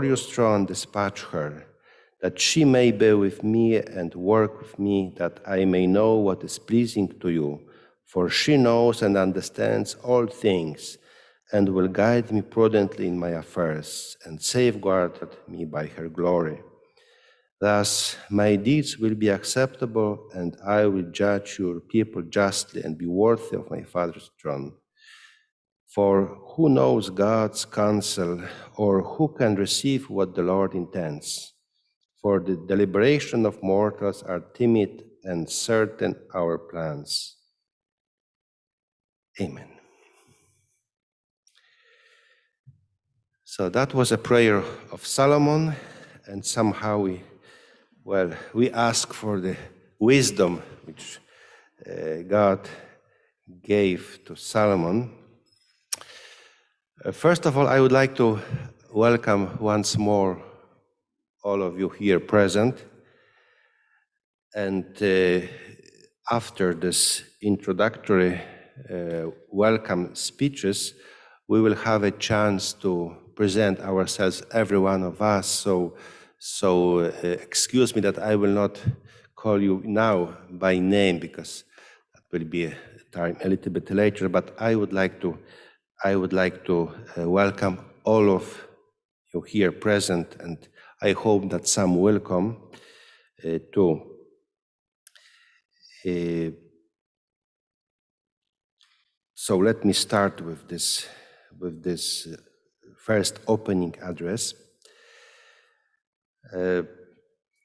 glorious throne dispatch her, that she may be with me and work with me, that I may know what is pleasing to you. For she knows and understands all things, and will guide me prudently in my affairs, and safeguard me by her glory. Thus my deeds will be acceptable, and I will judge your people justly and be worthy of my Father's throne. For who knows God's counsel, or who can receive what the Lord intends? For the deliberation of mortals are timid, and certain our plans. Amen. So that was a prayer of Solomon, and somehow we ask for the wisdom which God gave to Solomon. First of all, I would like to welcome once more all of you here present. And after this introductory welcome speeches, we will have a chance to present ourselves, every one of us. So excuse me that I will not call you now by name, because that will be a time a little bit later. But I would like to welcome all of you here present, and I hope that some will come too. So let me start with this first opening address.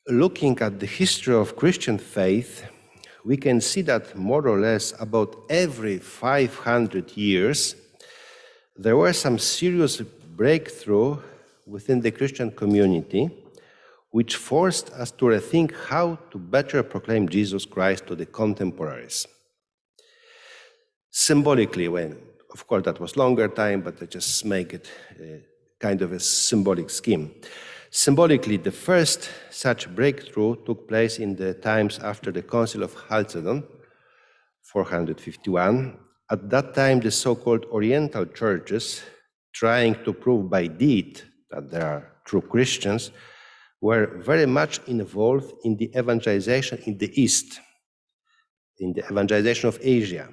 Looking at the history of Christian faith, we can see that more or less about every 500 years, there were some serious breakthrough within the Christian community, which forced us to rethink how to better proclaim Jesus Christ to the contemporaries. Symbolically, of course that was longer time, but I just make it kind of a symbolic scheme. Symbolically, the first such breakthrough took place in the times after the Council of Chalcedon, 451. At that time, the so-called Oriental churches, trying to prove by deed that they are true Christians, were very much involved in the evangelization in the East, in the evangelization of Asia.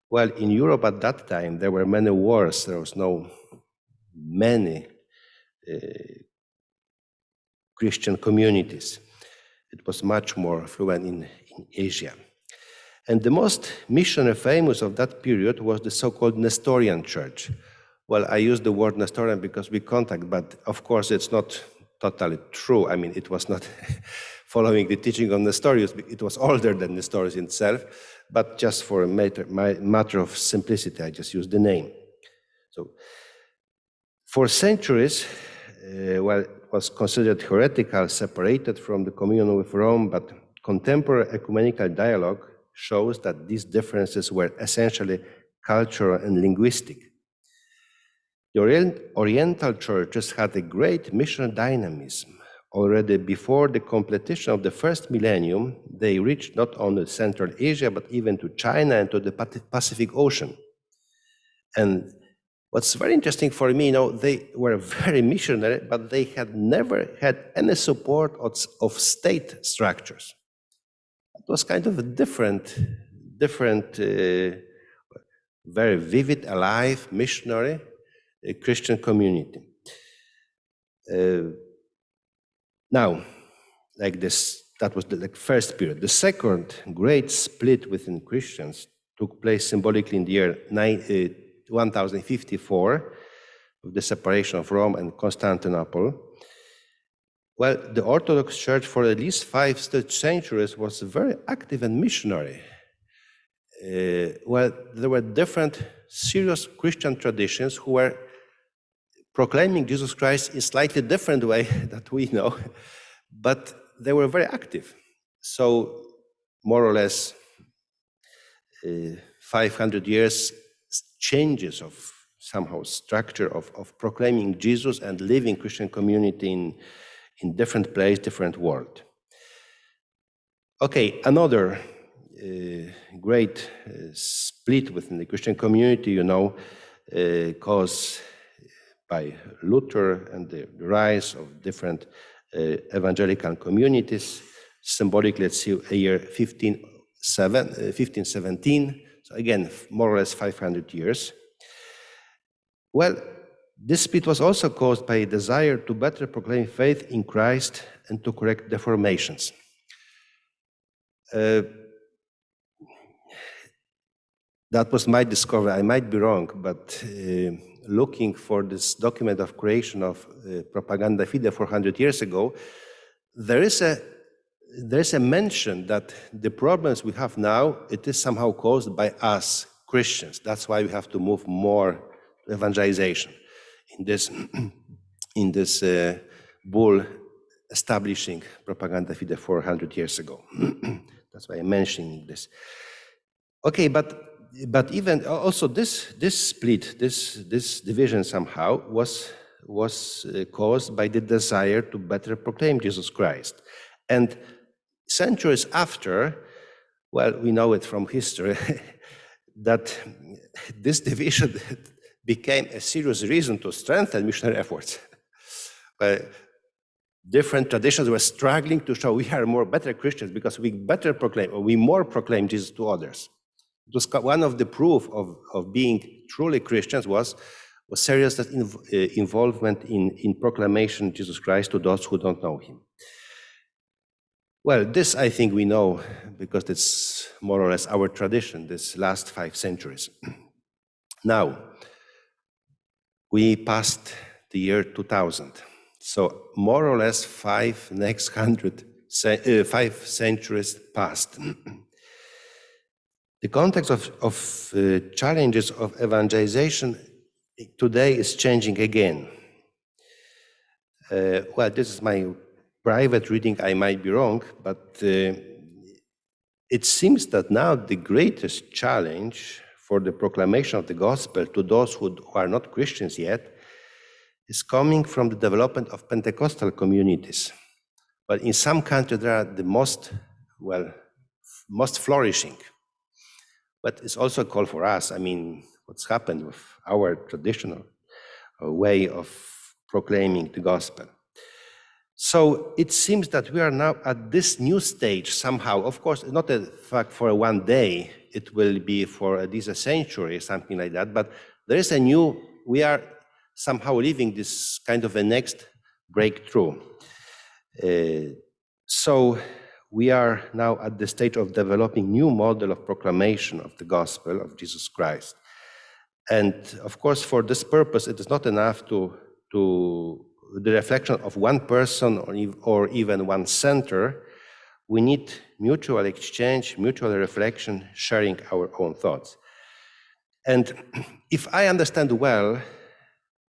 Well, in Europe at that time, there were many wars. There was many Christian communities. It was much more fluent in Asia. And the most missionary famous of that period was the so-called Nestorian church. Well, I use the word Nestorian because we contact, but of course it's not totally true. I mean, it was not following the teaching of Nestorius. It was older than Nestorius itself, but just for a matter of simplicity, I just use the name. So, for centuries, it was considered heretical, separated from the communion with Rome, but contemporary ecumenical dialogue shows that these differences were essentially cultural and linguistic. The Oriental churches had a great missionary dynamism. Already before the completion of the first millennium, they reached not only Central Asia, but even to China and to the Pacific Ocean. And what's very interesting for me, they were very missionary, but they had never had any support of state structures. It was kind of a different, very vivid, alive, missionary Christian community. Now, like this, that was the first period. The second great split within Christians took place symbolically in the year 1054, with the separation of Rome and Constantinople. Well, the Orthodox Church for at least 5 centuries was very active and missionary. Well, there were different serious Christian traditions who were proclaiming Jesus Christ in slightly different way that we know, but they were very active. So more or less 500 years changes of somehow structure of proclaiming Jesus and living Christian community in different place, different world. Okay, another great split within the Christian community, caused by Luther and the rise of different evangelical communities. Symbolically, let's see, a year 1517, so again, more or less 500 years. Well, this split was also caused by a desire to better proclaim faith in Christ and to correct deformations. That was my discovery. I might be wrong, but looking for this document of creation of Propaganda Fide 400 years ago, there is a mention that the problems we have now, it is somehow caused by us, Christians. That's why we have to move more to evangelization in this, bull establishing Propaganda Fide 400 years ago. That's why I'm mentioning this. Okay, but even also this split, this division somehow was caused by the desire to better proclaim Jesus Christ. And centuries after, well, we know it from history, that this division became a serious reason to strengthen missionary efforts. Different traditions were struggling to show we are better Christians because we better proclaim, or we more proclaim Jesus to others. It was one of the proof of being truly Christians was serious involvement in proclamation of Jesus Christ to those who don't know him. Well, this I think we know because it's more or less our tradition, this last 5 centuries. Now, we passed the year 2000. So more or less 5 centuries passed. The context of challenges of evangelization today is changing again. Well, this is my private reading, I might be wrong, but it seems that now the greatest challenge for the proclamation of the gospel to those who are not Christians yet is coming from the development of Pentecostal communities. But in some countries, they are the most flourishing. But it's also a call for us. I mean, what's happened with our traditional way of proclaiming the gospel. So it seems that we are now at this new stage somehow. Of course, not a fact for one day. It will be for at least a century, something like that. But there is we are somehow living this kind of a next breakthrough. So we are now at the stage of developing new model of proclamation of the gospel of Jesus Christ. And of course, for this purpose, it is not enough to the reflection of one person or even one center. We need mutual exchange, mutual reflection, sharing our own thoughts. And if I understand well,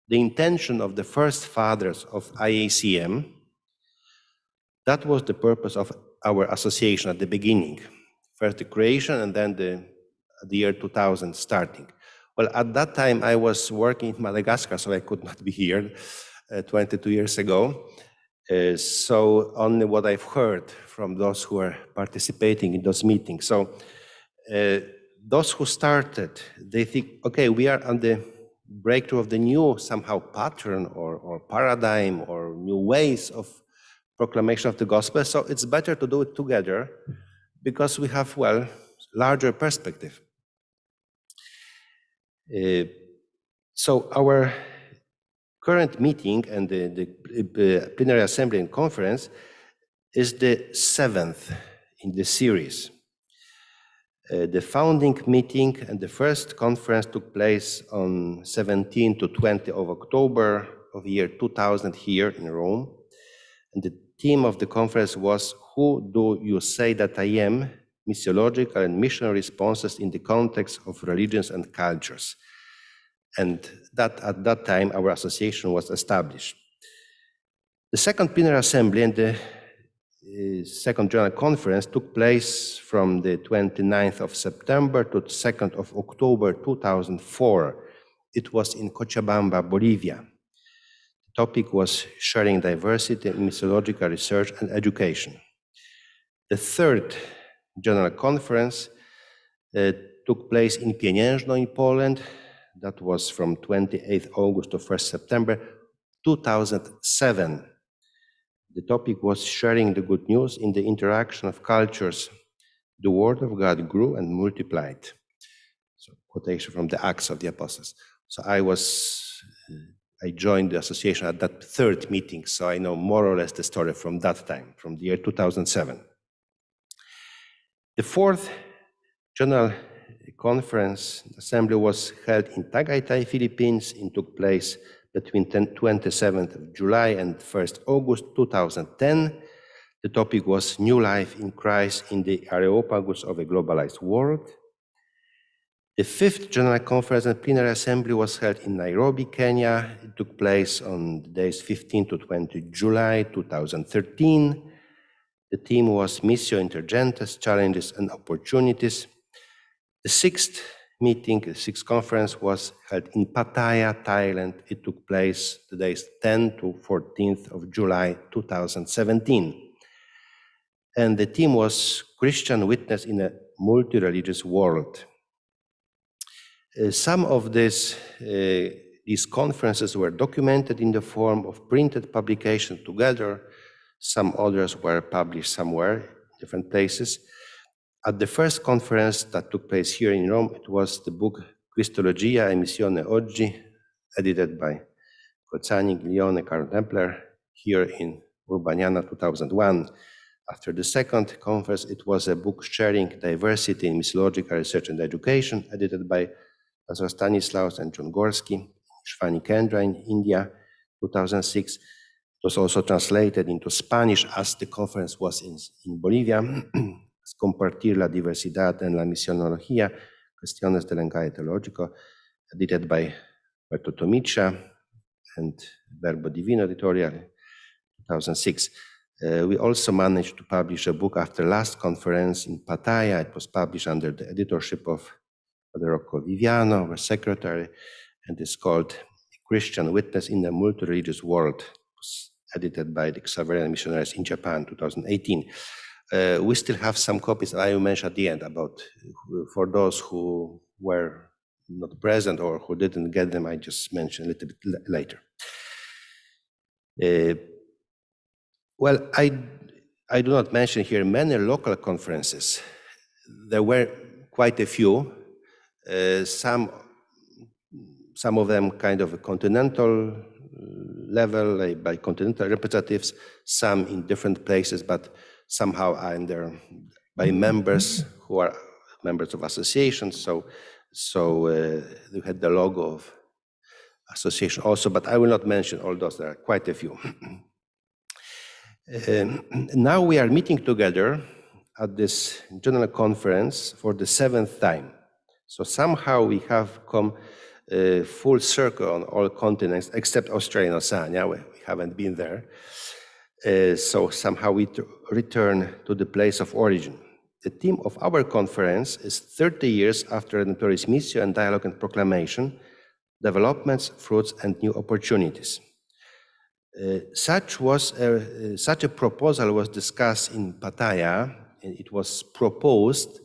the intention of the first fathers of IACM, that was the purpose of our association at the beginning. First the creation and then the year 2000 starting. Well, at that time I was working in Madagascar, so I could not be here 22 years ago. So only what I've heard from those who are participating in those meetings. So those who started, they think, okay, we are on the breakthrough of the new somehow pattern or paradigm or new ways of proclamation of the gospel. So it's better to do it together because we have, larger perspective. So our current meeting and the plenary assembly and conference is the 7th in the series. The founding meeting and the first conference took place on 17 to 20 of October of year 2000 here in Rome. And the theme of the conference was, "Who do you say that I am? Missiological and missionary responses in the context of religions and cultures." And that at that time, our association was established. The second plenary assembly and the second general conference took place from the 29th of September to the 2nd of October 2004. It was in Cochabamba, Bolivia. The topic was sharing diversity in missiological research and education. The third general conference took place in Pieniężno in Poland. That was from 28th August to 1st September 2007. The topic was sharing the good news in the interaction of cultures. The word of God grew and multiplied. So quotation from the Acts of the Apostles. So I joined the association at that third meeting, so I know more or less the story from that time, from the year 2007. The fourth General Conference Assembly was held in Tagaytay, Philippines, and took place between 27th of July and 1st August 2010. The topic was New Life in Christ in the Areopagus of a Globalized World. The fifth General Conference and Plenary Assembly was held in Nairobi, Kenya. It took place on the days 15 to 20 July 2013. The theme was Missio Intergentes, Challenges and Opportunities. The sixth conference was held in Pattaya, Thailand. It took place the days 10 to 14th of July 2017. And the theme was Christian Witness in a Multi-Religious World. Some of these conferences were documented in the form of printed publication together. Some others were published somewhere, different places. At the first conference that took place here in Rome, it was the book Cristologia e Missione Oggi, edited by Cozzani, Glione, Carlo Templer, here in Urbaniana 2001. After the second conference, it was a book Sharing Diversity in Missiological Research and Education, edited by Pastor Stanislaus and John Gorski, Shvani Kendra in India, 2006. It was also translated into Spanish as the conference was in Bolivia. Compartir la diversidad en la misionología, Cuestiones del Lenguaje Teológico, edited by Berto Tomicha and Verbo Divino Editorial, 2006. We also managed to publish a book after last conference in Pattaya. It was published under the editorship of Father Rocco Viviano, our secretary, and it's called Christian Witness in a Multi-Religious World. It was edited by the Xaverian Missionaries in Japan, 2018. We still have some copies I will mention at the end about, for those who were not present or who didn't get them, I just mentioned a little bit later. Well, I do not mention here many local conferences. There were quite a few, some of them kind of a continental level, like by continental representatives, some in different places, but somehow I'm there by members who are members of associations. So we had the logo of association also, but I will not mention all those. There are quite a few. Now we are meeting together at this general conference for the 7th time. So somehow we have come full circle on all continents except Australia and Oceania. We haven't been there. So somehow we return to the place of origin. The theme of our conference is 30 years after Redemptoris Missio and Dialogue and Proclamation, Developments, Fruits, and New Opportunities. Such a proposal was discussed in Pattaya, and it was proposed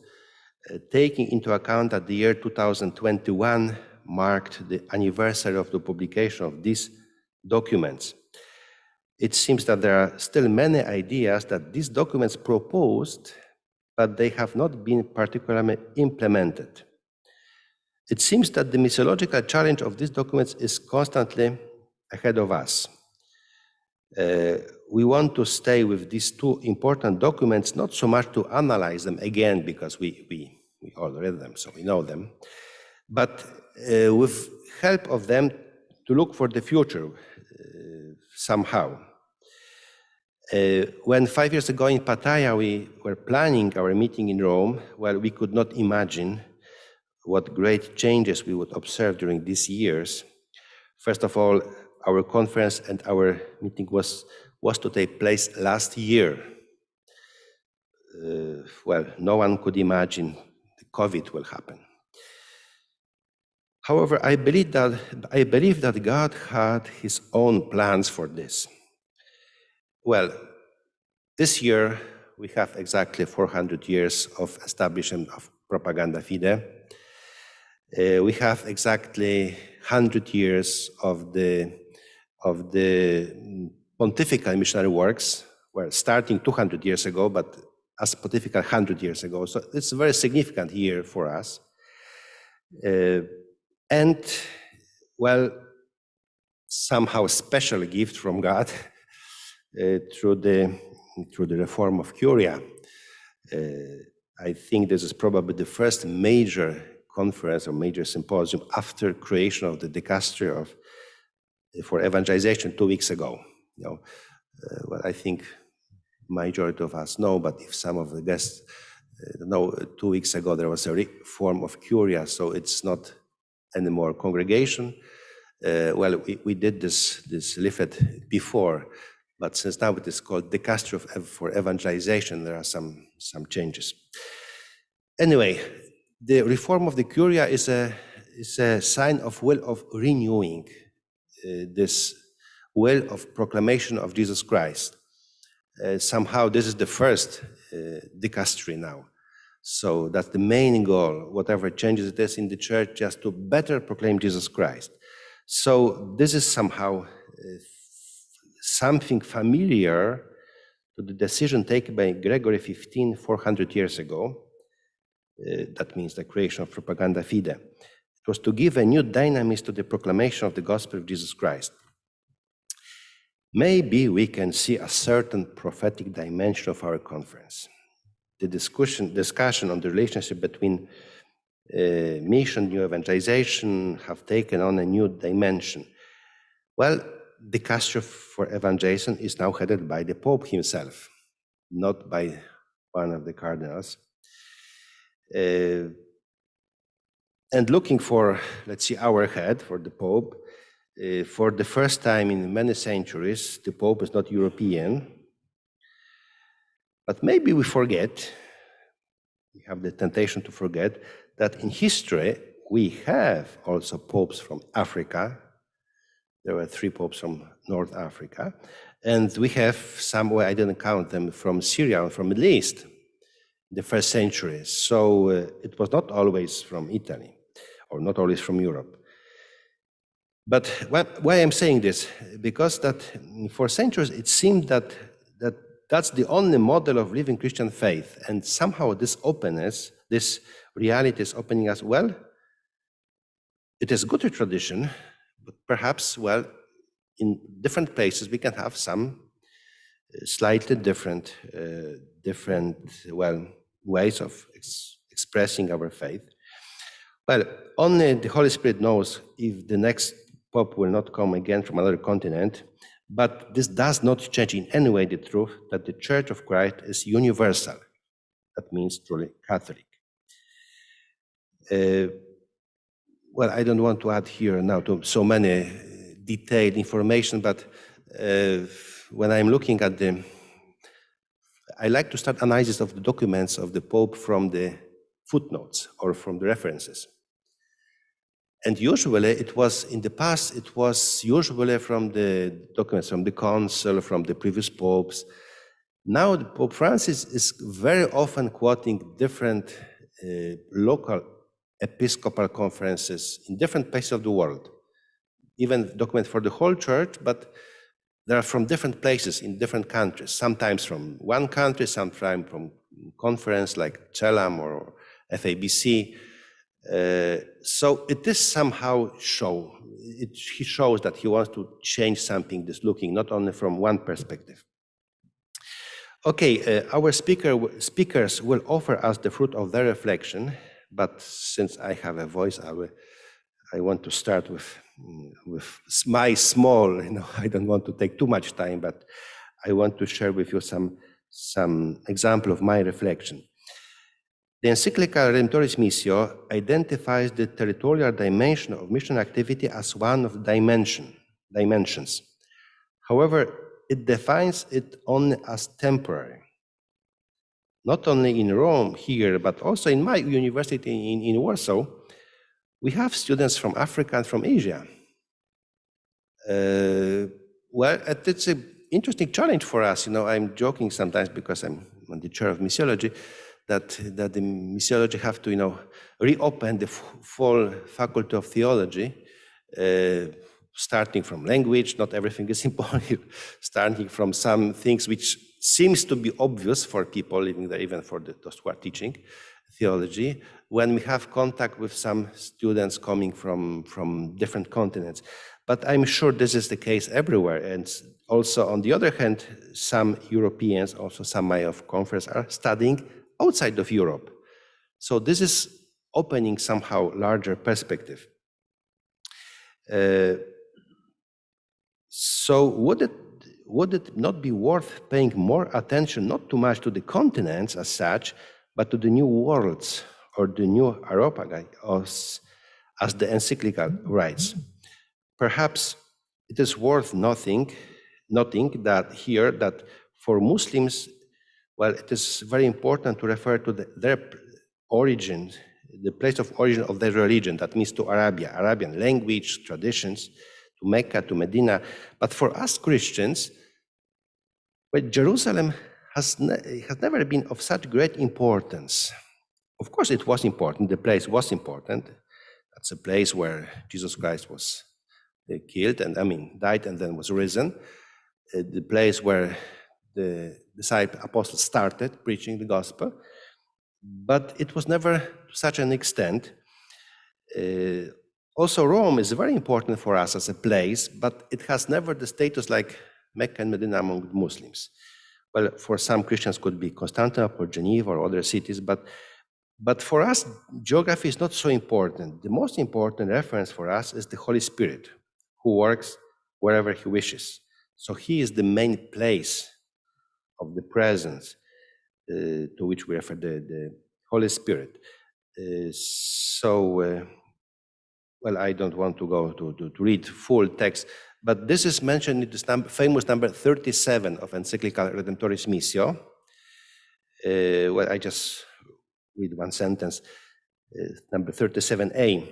taking into account that the year 2021 marked the anniversary of the publication of these documents. It seems that there are still many ideas that these documents proposed, but they have not been particularly implemented. It seems that the missiological challenge of these documents is constantly ahead of us. We want to stay with these two important documents, not so much to analyze them again, because we all read them, so we know them, but with help of them to look for the future somehow. When 5 years ago in Pattaya we were planning our meeting in Rome, well, we could not imagine what great changes we would observe during these years. First of all, our conference and our meeting was to take place last year. Well, no one could imagine the COVID will happen. However, I believe that God had His own plans for this. Well, this year we have exactly 400 years of establishment of Propaganda Fide. We have exactly 100 years of the pontifical missionary works, well, starting 200 years ago, but as pontifical 100 years ago. So it's a very significant year for us. And, well, somehow a special gift from God through the reform of Curia. I think this is probably the first major conference or major symposium after creation of the dicastery for evangelization 2 weeks ago. Well, I think majority of us know, but if some of the guests know, 2 weeks ago there was a reform of Curia, so it's not anymore congregation. Well, we did this leaflet before, but since now it is called Dicastery for Evangelization, there are some changes. Anyway, the reform of the Curia is a sign of will of renewing this will of proclamation of Jesus Christ. Somehow this is the first dicastery now. So that's the main goal, whatever changes it is in the church, just to better proclaim Jesus Christ. So this is somehow something familiar to the decision taken by Gregory XV 400 years ago. That means the creation of Propaganda Fide. It was to give a new dynamism to the proclamation of the gospel of Jesus Christ. Maybe we can see a certain prophetic dimension of our conference. The discussion on the relationship between mission, new evangelization have taken on a new dimension. Well, the dicastery for evangelization is now headed by the Pope himself, not by one of the cardinals. And looking for, let's see, our head, for the Pope, for the first time in many centuries, the Pope is not European. But maybe we forget, we have the temptation to forget, that in history we have also popes from Africa. There were 3 popes from North Africa. And we have some, well, I didn't count them, from Syria and from Middle East in the first century. So it was not always from Italy or not always from Europe. But why I'm saying this? Because that for centuries it seemed that's the only model of living Christian faith. And somehow this openness, this reality is opening us, well, it is good tradition, but perhaps, well, in different places we can have some slightly different, well, ways of expressing our faith. Well, only the Holy Spirit knows if the next Pope will not come again from another continent, but this does not change in any way the truth that the Church of Christ is universal. That means truly Catholic. Well, I don't want to add here now to so many detailed information, but when I'm looking at I like to start analysis of the documents of the Pope from the footnotes or from the references. And usually it was, in the past, it was usually from the documents, from the council, from the previous popes. Now Pope Francis is very often quoting different local episcopal conferences in different places of the world, even documents for the whole church, but they are from different places in different countries, sometimes from one country, sometimes from conference like CELAM or FABC. So it is somehow he shows that he wants to change something, this looking, not only from one perspective. Okay, our speakers will offer us the fruit of their reflection, but since I have a voice, I want to start with my small, I don't want to take too much time, but I want to share with you some example of my reflection. The encyclical Redemptoris Missio identifies the territorial dimension of mission activity as one of the dimensions. However, it defines it only as temporary. Not only in Rome here, but also in my university in Warsaw, we have students from Africa and from Asia. Well, it's an interesting challenge for us. I'm joking sometimes because I'm on the chair of missiology, that the missiology have to, reopen the full faculty of theology, starting from language. Not everything is important. Starting from some things which seems to be obvious for people living there, even for those who are teaching theology, when we have contact with some students coming from different continents. But I'm sure this is the case everywhere. And also, on the other hand, some Europeans, also some of conference, are studying outside of Europe. So this is opening somehow larger perspective. So would it not be worth paying more attention, not too much to the continents as such, but to the new worlds, or the new Areopagai, as the encyclical writes? Perhaps it is worth noting that for Muslims, well, it is very important to refer to their origin, the place of origin of their religion. That means to Arabia, Arabian language, traditions, to Mecca, to Medina. But for us Christians, well, Jerusalem has never been of such great importance. Of course, it was important. The place was important. That's a place where Jesus Christ was killed, and died, and then was risen. The place where the apostles started preaching the gospel. But it was never to such an extent. Also, Rome is very important for us as a place, but it has never the status like Mecca and Medina among Muslims. Well, for some Christians could be Constantinople, Geneva, or other cities, but for us, geography is not so important. The most important reference for us is the Holy Spirit, who works wherever he wishes. So he is the main place of the presence to which we refer the Holy Spirit. Well, I don't want to go to read full text, but this is mentioned in this famous number 37 of encyclical Redemptoris Missio. Well, I just read one sentence, number 37a.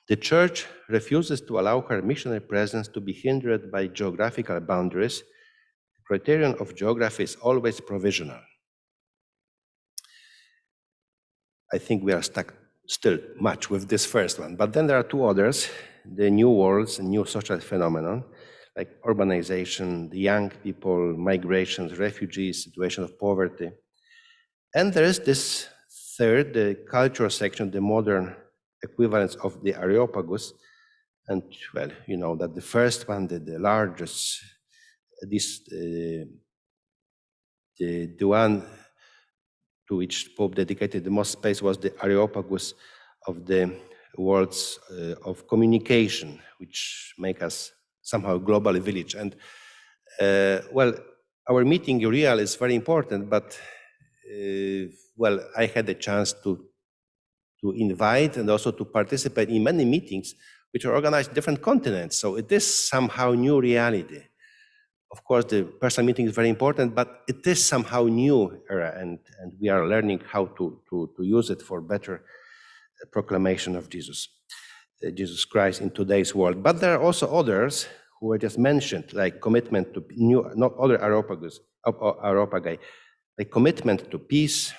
The Church refuses to allow her missionary presence to be hindered by geographical boundaries. The criterion of geography is always provisional. I think we are stuck still much with this first one. But then there are two others, the new worlds and new social phenomenon, like urbanization, the young people, migrations, refugees, situation of poverty. And there is this third, the cultural section, the modern equivalence of the Areopagus. And, well, you know that the first one, the largest, the one to which Pope dedicated the most space was the Areopagus of the worlds of communication, which make us somehow global village. And well, our meeting real is very important, but well, I had the chance to invite and also to participate in many meetings which are organized in different continents. So it is somehow new reality. Of course, the personal meeting is very important, but it is somehow new era, and we are learning how to use it for better proclamation of Jesus Christ in today's world. But there are also others who were just mentioned, like commitment to new, not other Areopagi, like commitment to peace,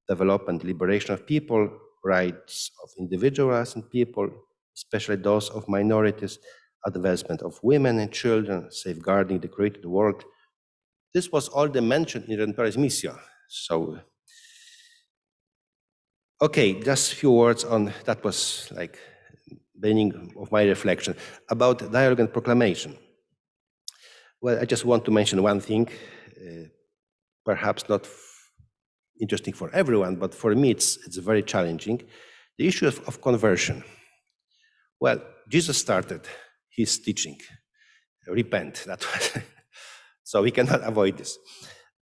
development, liberation of people, rights of individuals and people, especially those of minorities, advancement of women and children, safeguarding the created world. This was all the mentioned in Redemptoris Missio. So, okay, just a few words on, that was like beginning of my reflection, about dialogue and proclamation. Well, I just want to mention one thing, perhaps not interesting for everyone, but for me it's very challenging, the issue of conversion. Well, Jesus started his teaching, repent, that was, so we cannot avoid this.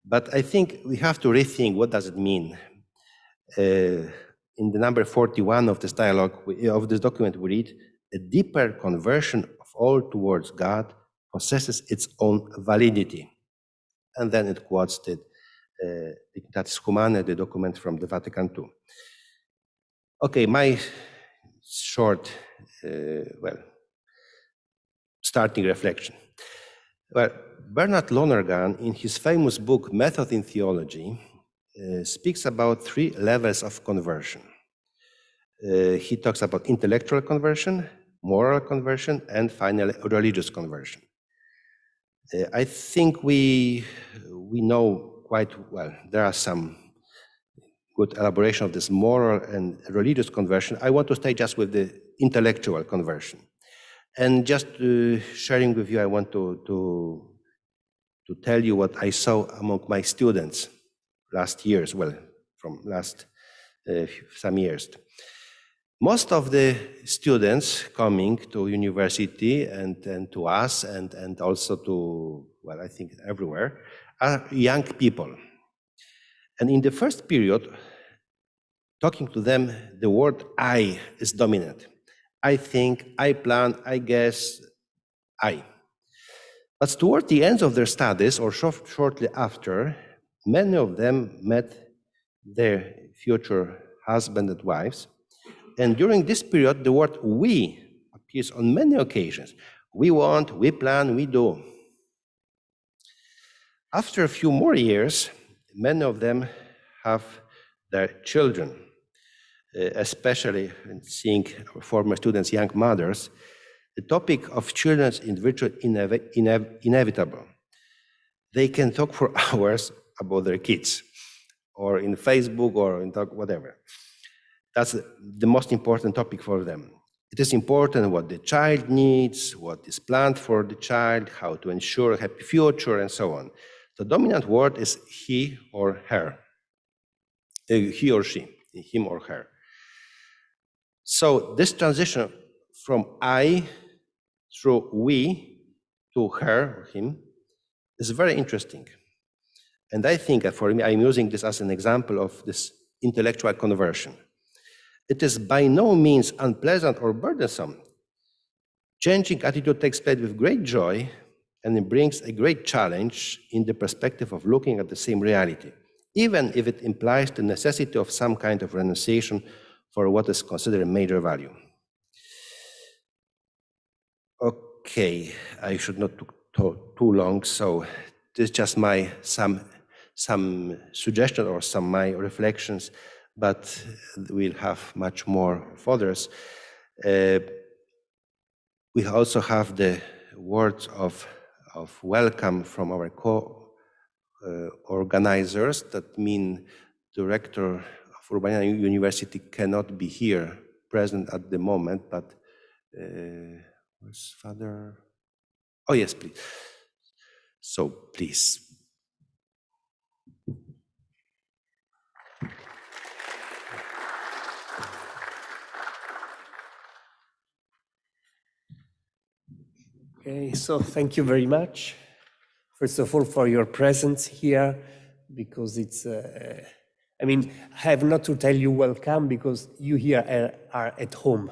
But I think we have to rethink what does it mean. In the number 41 of this dialogue, of this document, we read, a deeper conversion of all towards God possesses its own validity. And then it quotes the Dignitatis Humanae, the document from the Vatican II. Okay, my short, well, starting reflection. Well, Bernard Lonergan, in his famous book, Method in Theology, speaks about 3 levels of conversion. He talks about intellectual conversion, moral conversion, and finally religious conversion. I think we know quite well. There are some good elaboration of this moral and religious conversion. I want to stay just with the intellectual conversion. And just sharing with you, I want to tell you what I saw among my students last years, well, from last some years. Most of the students coming to university and to us and also to, well, I think everywhere, are young people. And in the first period, talking to them, the word I is dominant. I think, I plan, I guess, I. But toward the end of their studies, or shortly after, many of them met their future husband and wives. And during this period, the word we appears on many occasions. We want, we plan, we do. After a few more years, many of them have their children, especially seeing former students, young mothers. The topic of children is virtually inevitable. They can talk for hours about their kids, or in Facebook, or in talk, whatever. That's the most important topic for them. It is important what the child needs, what is planned for the child, how to ensure a happy future, and so on. The dominant word is he or her, he or she, him or her. So this transition from I through we to her or him is very interesting. And I think for me, I'm using this as an example of this intellectual conversion. It is by no means unpleasant or burdensome. Changing attitude takes place with great joy, and it brings a great challenge in the perspective of looking at the same reality, even if it implies the necessity of some kind of renunciation for what is considered a major value. Okay, I should not talk too long, so this is just my some suggestion or some my reflections, but we'll have much more of others. We also have the words of welcome from our co-organizers. That mean director of Urbana University cannot be here present at the moment, but where's Father? Oh yes, please. So please. Okay, so thank you very much, first of all, for your presence here, because it's, I mean, I have not to tell you welcome, because you here are at home.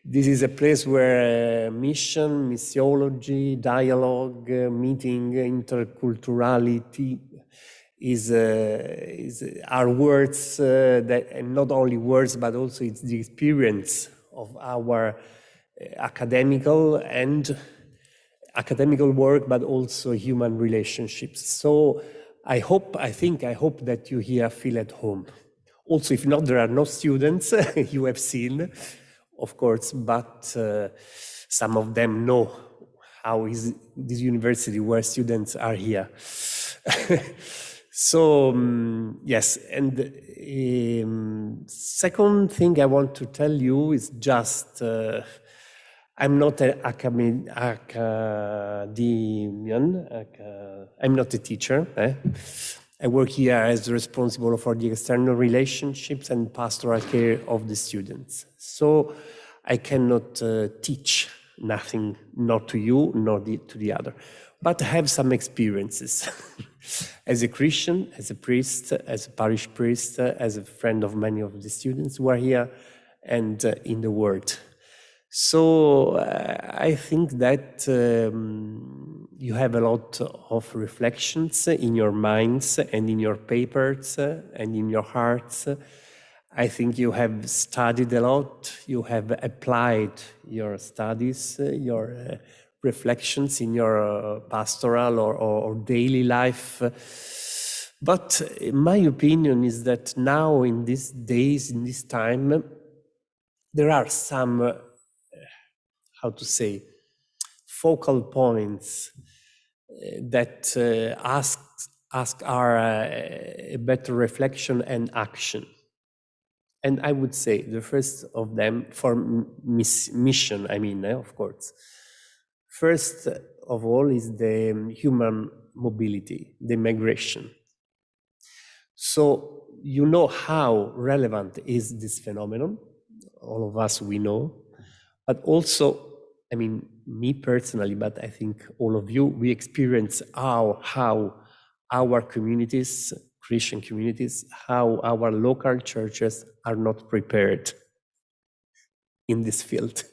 This is a place where mission, missiology, dialogue, meeting, interculturality are words that, and not only words, but also it's the experience of our academical work, but also human relationships. So I hope that you here feel at home. Also, if not, there are no students, you have seen, of course, but some of them know how is this university where students are here. So, yes, and second thing I want to tell you is just, I'm not an academician, I'm not a teacher. I work here as responsible for the external relationships and pastoral care of the students. So I cannot teach nothing, not to you, nor to the other, but I have some experiences as a Christian, as a priest, as a parish priest, as a friend of many of the students who are here, and in the world. So I think that you have a lot of reflections in your minds and in your papers and in your hearts. I think you have studied a lot. You have applied your studies, your reflections in your pastoral or daily life. But my opinion is that now, in these days, in this time, there are some, how to say, focal points that ask our a better reflection and action. And I would say the first of them for mission, I mean, of course. First of all is the human mobility, the migration. So you know how relevant is this phenomenon. All of us, we know. But also, I mean, me personally, but I think all of you, we experience how our communities, Christian communities, how our local churches are not prepared in this field.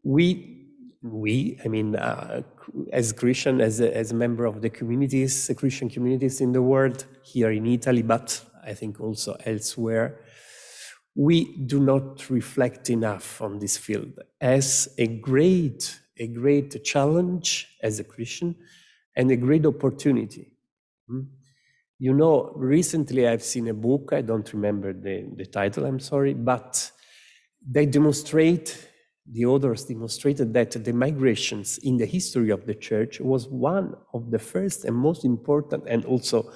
I mean, as Christian, as a member of the communities, the Christian communities in the world, here in Italy, but I think also elsewhere, we do not reflect enough on this field as a great challenge as a Christian and a great opportunity. You know, recently I've seen a book, I don't remember the title, I'm sorry, but the authors demonstrated that the migrations in the history of the church was one of the first and most important, and also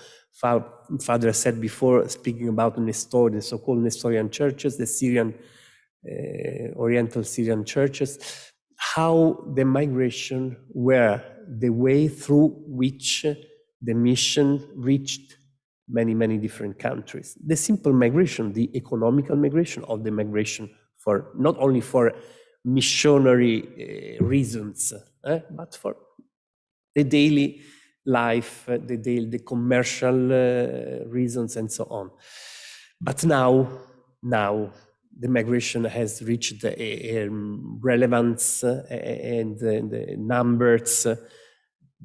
Father said before, speaking about the so-called Nestorian churches, the Syrian, Oriental Syrian churches, how the migration were the way through which the mission reached many different countries. The simple migration, the economical migration, of the migration for not only for missionary reasons, but for the daily life, the commercial reasons, and so on. But now the migration has reached a relevance and the numbers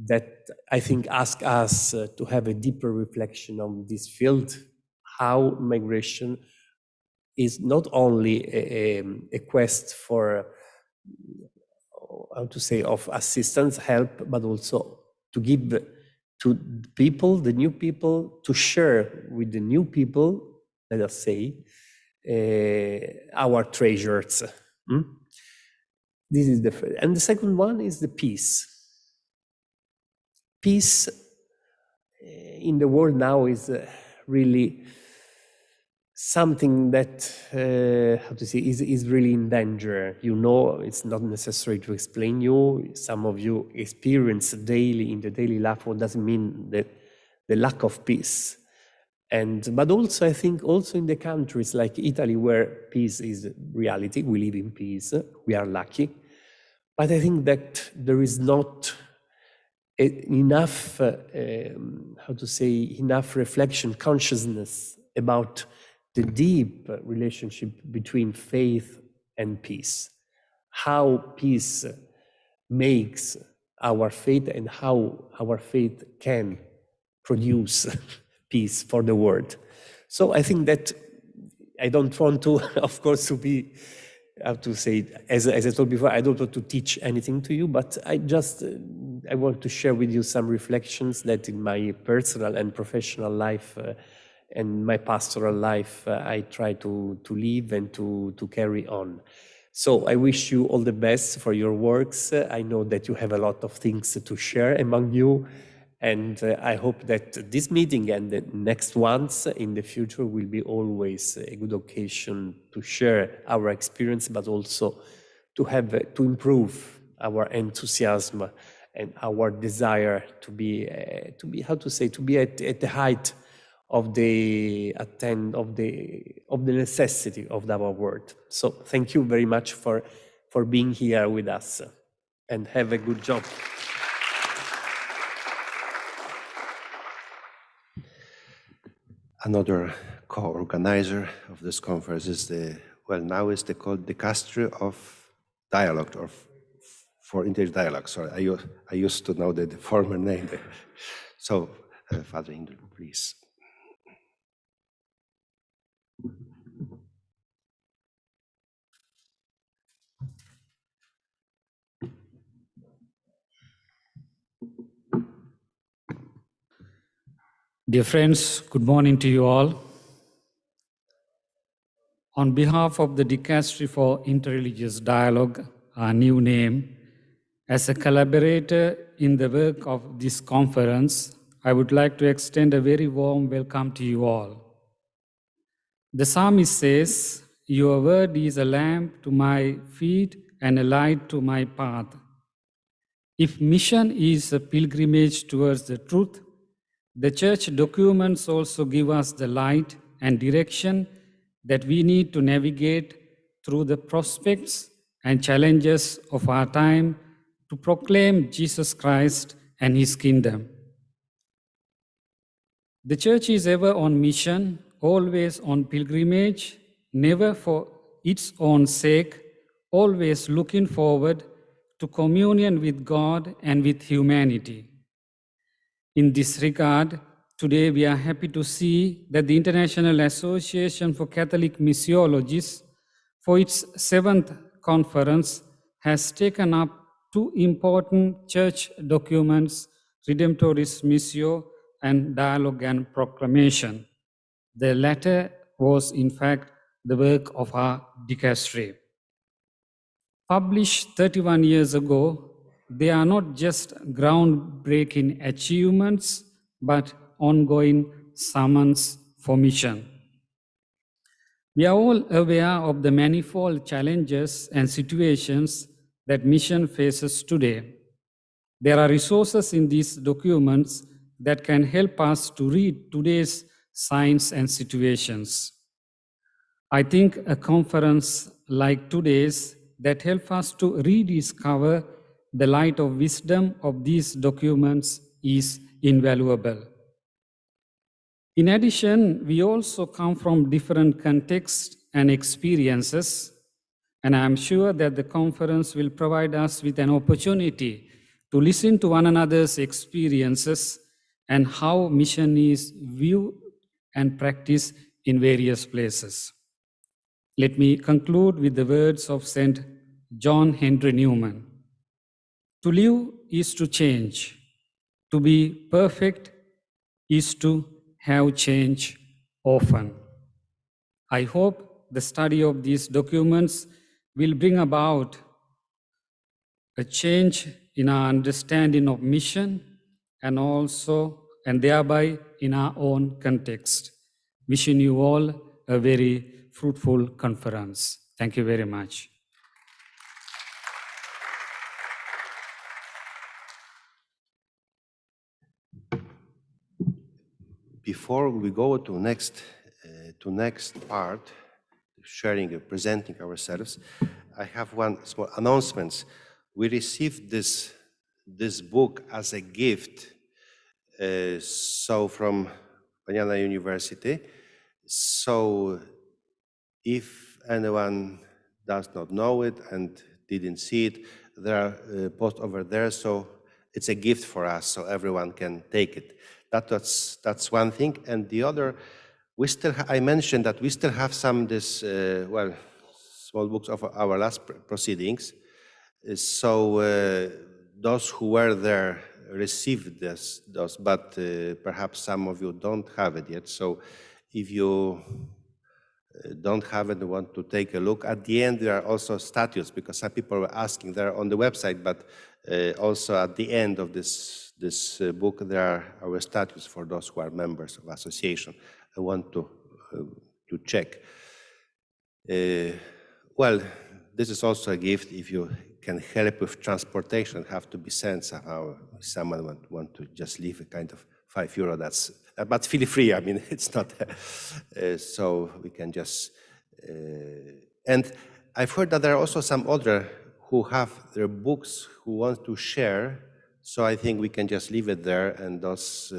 that I think ask us to have a deeper reflection on this field, how migration is not only a quest for, how to say, of assistance, help, but also to give to people, the new people, to share with the new people, let us say, our treasures. This is the first. And the second one is the peace. Peace in the world now is really something that, how to say, is really in danger. You know, it's not necessary to explain you. Some of you experience daily, in the daily life, what does it mean, that the lack of peace. But also, I think, also in the countries like Italy, where peace is reality, we live in peace, we are lucky. But I think that there is not enough, how to say, enough reflection, consciousness about the deep relationship between faith and peace. How peace makes our faith and how our faith can produce peace for the world. So I think that I don't want to, of course, to be, how to say, as I told before, I don't want to teach anything to you, but I want to share with you some reflections that in my personal and professional life and my pastoral life, I try to live and to carry on. So I wish you all the best for your works. I know that you have a lot of things to share among you. And I hope that this meeting and the next ones in the future will be always a good occasion to share our experience, but also to have to improve our enthusiasm and our desire to be how to say, to be at the height of the necessity of our world. So thank you very much for being here with us, and have a good job. Another co-organizer of this conference is now it's called the Dicastery of Dialogue, or for Interdialogue. Sorry, I used to know the former name. So, Father Indra, please. Dear friends, good morning to you all. On behalf of the Dicastery for Interreligious Dialogue, our new name, as a collaborator in the work of this conference, I would like to extend a very warm welcome to you all. The psalmist says, "Your word is a lamp to my feet and a light to my path." If mission is a pilgrimage towards the truth, the church documents also give us the light and direction that we need to navigate through the prospects and challenges of our time to proclaim Jesus Christ and his kingdom. The church is ever on mission, always on pilgrimage, never for its own sake, always looking forward to communion with God and with humanity. In this regard, today we are happy to see that the International Association for Catholic Missiologists, for its 7th conference, has taken up two important church documents, Redemptoris Missio and Dialogue and Proclamation. The latter was, in fact, the work of our dicastery. Published 31 years ago, they are not just groundbreaking achievements, but ongoing summons for mission. We are all aware of the manifold challenges and situations that mission faces today. There are resources in these documents that can help us to read today's signs and situations. I think a conference like today's that helps us to rediscover the light of wisdom of these documents is invaluable. In addition, we also come from different contexts and experiences, and I am sure that the conference will provide us with an opportunity to listen to one another's experiences and how mission is viewed and practiced in various places. Let me conclude with the words of St. John Henry Newman. To live is to change. To be perfect is to have change often. I hope the study of these documents will bring about a change in our understanding of mission and thereby in our own context. Wishing you all a very fruitful conference. Thank you very much. Before we go to next part, sharing and presenting ourselves, I have one small announcement. We received this book as a gift, so from Banana University. So if anyone does not know it and didn't see it, there are posts over there, so it's a gift for us, so everyone can take it. That's one thing, and the other, I mentioned that we still have some small books of our last proceedings. So those who were there received those, but perhaps some of you don't have it yet. So if you don't have it and want to take a look, at the end there are also statutes, because some people were asking, they're on the website, but also at the end of this book there are our statutes for those who are members of association. I want to check. Well, this is also a gift. If you can help with transportation, have to be sent somehow. Someone want to just leave a kind of €5. That's but feel free. I mean, it's not so we can just. And I've heard that there are also some other who have their books who want to share. So I think we can just leave it there, and thus,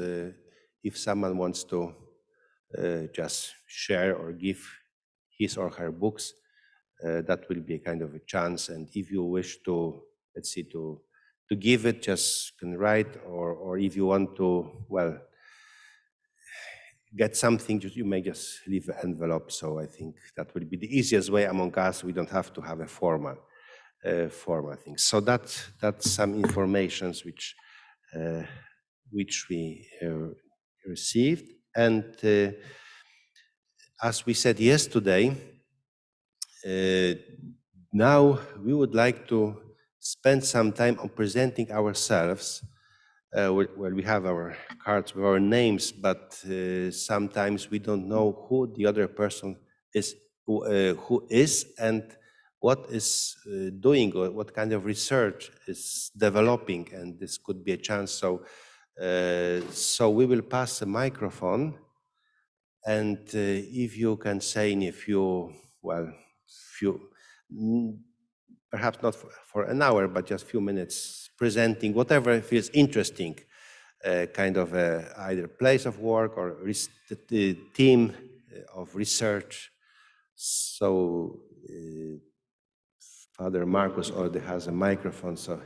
if someone wants to just share or give his or her books, that will be a kind of a chance. And if you wish to, let's see, to give it, just can write, or if you want to, well, get something, you may just leave an envelope. So I think that will be the easiest way among us. We don't have to have a formal thing. So that's some informations which we received. And as we said yesterday, now we would like to spend some time on presenting ourselves. Well, we have our cards with our names, but sometimes we don't know who the other person is, who is, and what is doing, or what kind of research is developing, and this could be a chance. So we will pass the microphone, and if you can say in a few, perhaps not for an hour, but just a few minutes, presenting whatever feels interesting, kind of either place of work or the team of research. So Father Marcus already has a microphone, so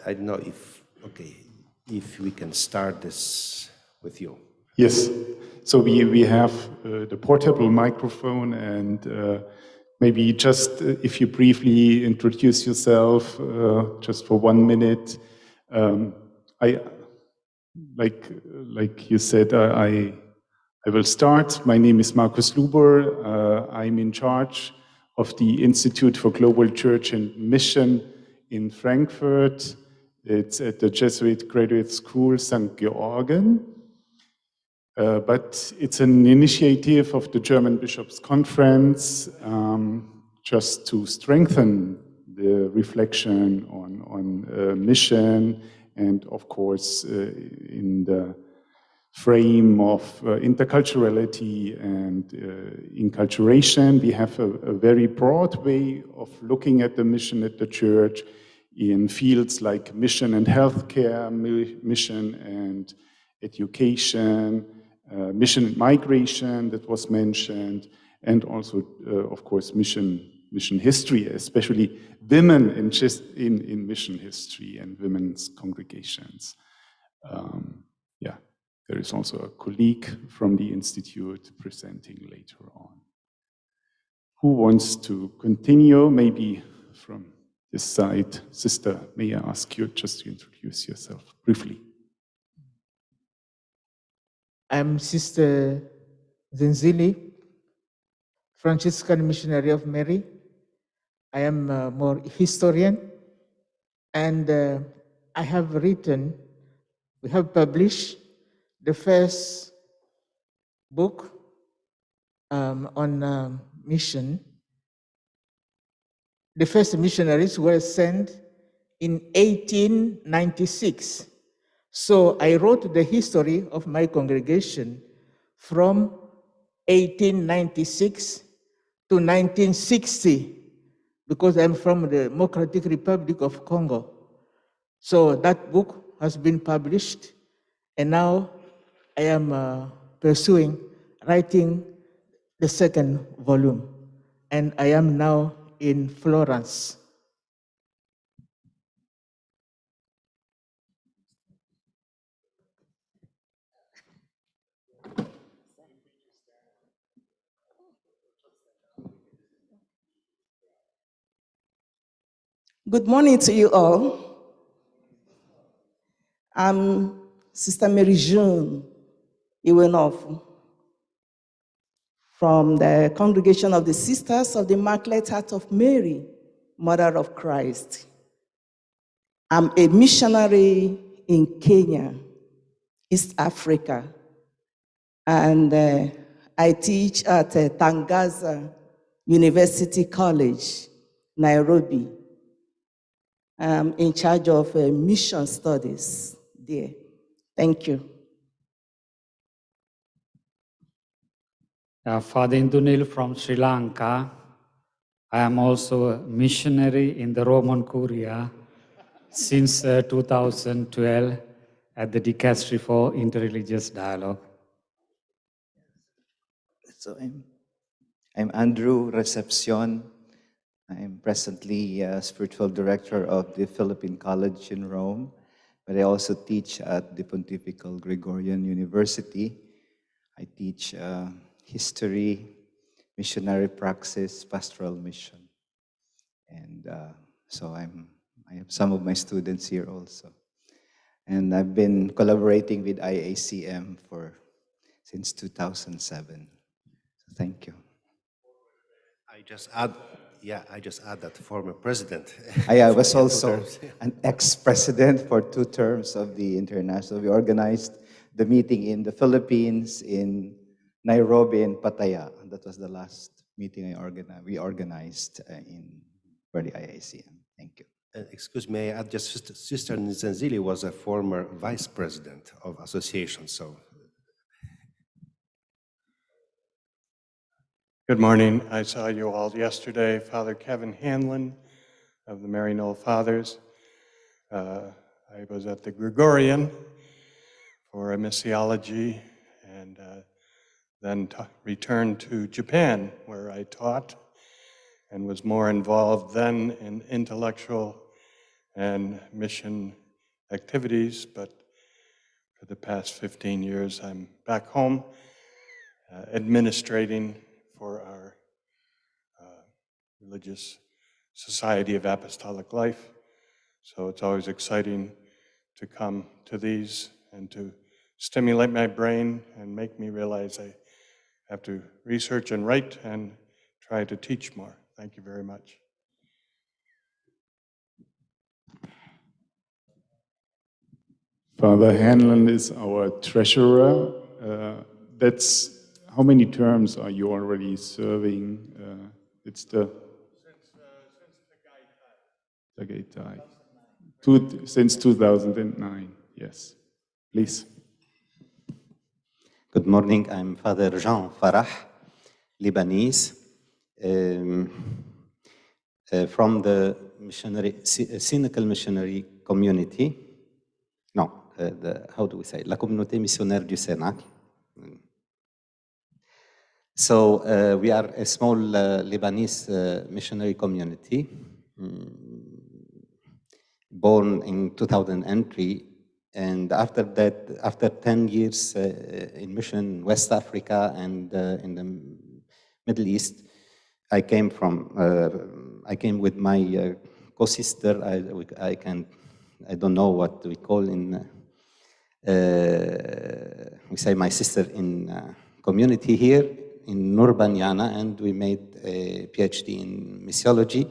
I don't know if we can start this with you. Yes, so we have the portable microphone, and maybe just if you briefly introduce yourself, just for 1 minute. I like you said, I will start. My name is Markus Luber. I'm in charge of the Institute for Global Church and Mission in Frankfurt. It's at the Jesuit Graduate School, St. Georgen. But it's an initiative of the German Bishops' Conference, just to strengthen the reflection on mission, and of course in the frame of interculturality and inculturation. We have a very broad way of looking at the mission at the church in fields like mission and healthcare, mission and education, mission and migration that was mentioned, and also, of course, mission history, especially women in mission history and women's congregations. There is also a colleague from the Institute presenting later on. Who wants to continue? Maybe from this side. Sister, may I ask you just to introduce yourself briefly? I'm Sister Zenzili, Franciscan Missionary of Mary. I am more historian, and I have written, we have published the first book on mission. The first missionaries were sent in 1896. So I wrote the history of my congregation from 1896 to 1960, because I'm from the Democratic Republic of Congo. So that book has been published, and now I am pursuing writing the second volume, and I am now in Florence. Good morning to you all. I'm Sister Mary June Iwenofu from the Congregation of the Sisters of the Immaculate Heart of Mary, Mother of Christ. I'm a missionary in Kenya, East Africa, and I teach at Tangaza University College, Nairobi. I'm in charge of mission studies there. Thank you. Father Indunil from Sri Lanka. I am also a missionary in the Roman Curia since 2012 at the Dicastery for Interreligious Dialogue. So I'm Andrew Recepcion. I'm presently spiritual director of the Philippine College in Rome, but I also teach at the Pontifical Gregorian University. I teach history, missionary praxis, pastoral mission. And so I have some of my students here also. And I've been collaborating with IACM since 2007. So thank you. I just add that former president. I was for 2 also terms. an ex-president for 2 terms of the international. We organized the meeting in the Philippines, in Nairobi, and Pattaya. That was the last meeting we organized for the IACM. Thank you. Excuse me, I add just Sister Nzanzili was a former vice president of association, so. Good morning. I saw you all yesterday. Father Kevin Hanlon of the Mary Knoll Fathers. I was at the Gregorian for a missiology and then returned to Japan where I taught and was more involved then in intellectual and mission activities. But for the past 15 years, I'm back home administrating for our Religious Society of Apostolic Life. So it's always exciting to come to these and to stimulate my brain and make me realize I have to research and write and try to teach more. Thank you very much. Father Hanlon is our treasurer. That's how many terms are you already serving? It's the Gaitai. Since 2009, yes. Please. Good morning, I'm Father Jean Farah, Lebanese, from the Cynical missionary community. No, how do we say? La communauté missionnaire du Cénacle. So we are a small Lebanese missionary community, born in 2003. And after that, after 10 years in mission in West Africa and in the Middle East, I came with my co-sister. I don't know what we call we say my sister in community here in Nurbanyana, and we made a PhD in missiology.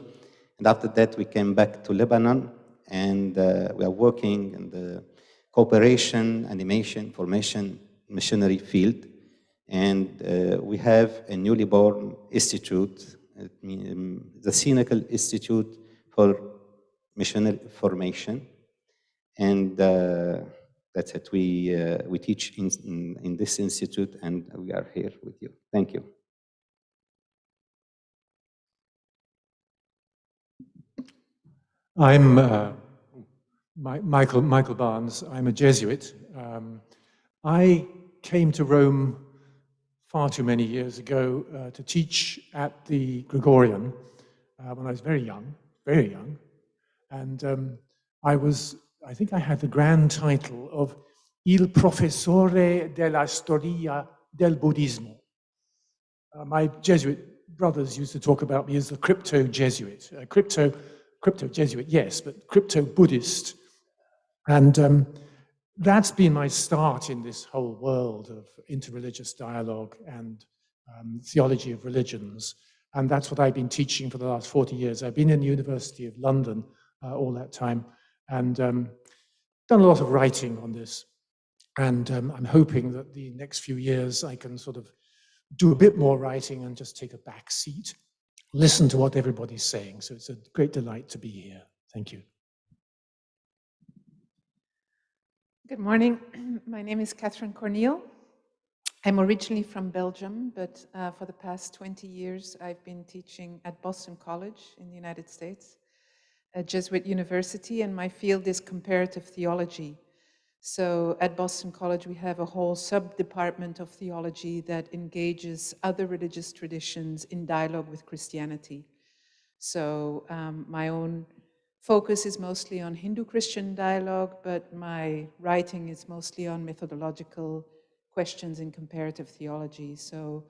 And after that, we came back to Lebanon, and we are working in the cooperation, animation, formation, missionary field. And we have a newly born institute, the Cynical Institute for Missionary Formation. And that's it. We teach in this institute, and we are here with you. Thank you. I'm Michael Barnes. I'm a Jesuit. I came to Rome far too many years ago to teach at the Gregorian when I was very young. And I think I had the grand title of Il Professore della Storia del Buddhismo. My Jesuit brothers used to talk about me as the crypto-Jesuit. Crypto-Jesuit, yes, but crypto-Buddhist. And that's been my start in this whole world of interreligious dialogue and theology of religions. And that's what I've been teaching for the last 40 years. I've been in the University of London all that time and done a lot of writing on this. And I'm hoping that the next few years I can sort of do a bit more writing and just take a back seat, listen to what everybody's saying. So it's a great delight to be here. Thank you. Good morning. My name is Catherine Corneel. I'm originally from Belgium, but for the past 20 years, I've been teaching at Boston College in the United States, a Jesuit university, and my field is comparative theology. So at Boston College, we have a whole sub-department of theology that engages other religious traditions in dialogue with Christianity. So my own focus is mostly on Hindu-Christian dialogue, but my writing is mostly on methodological questions in comparative theology. So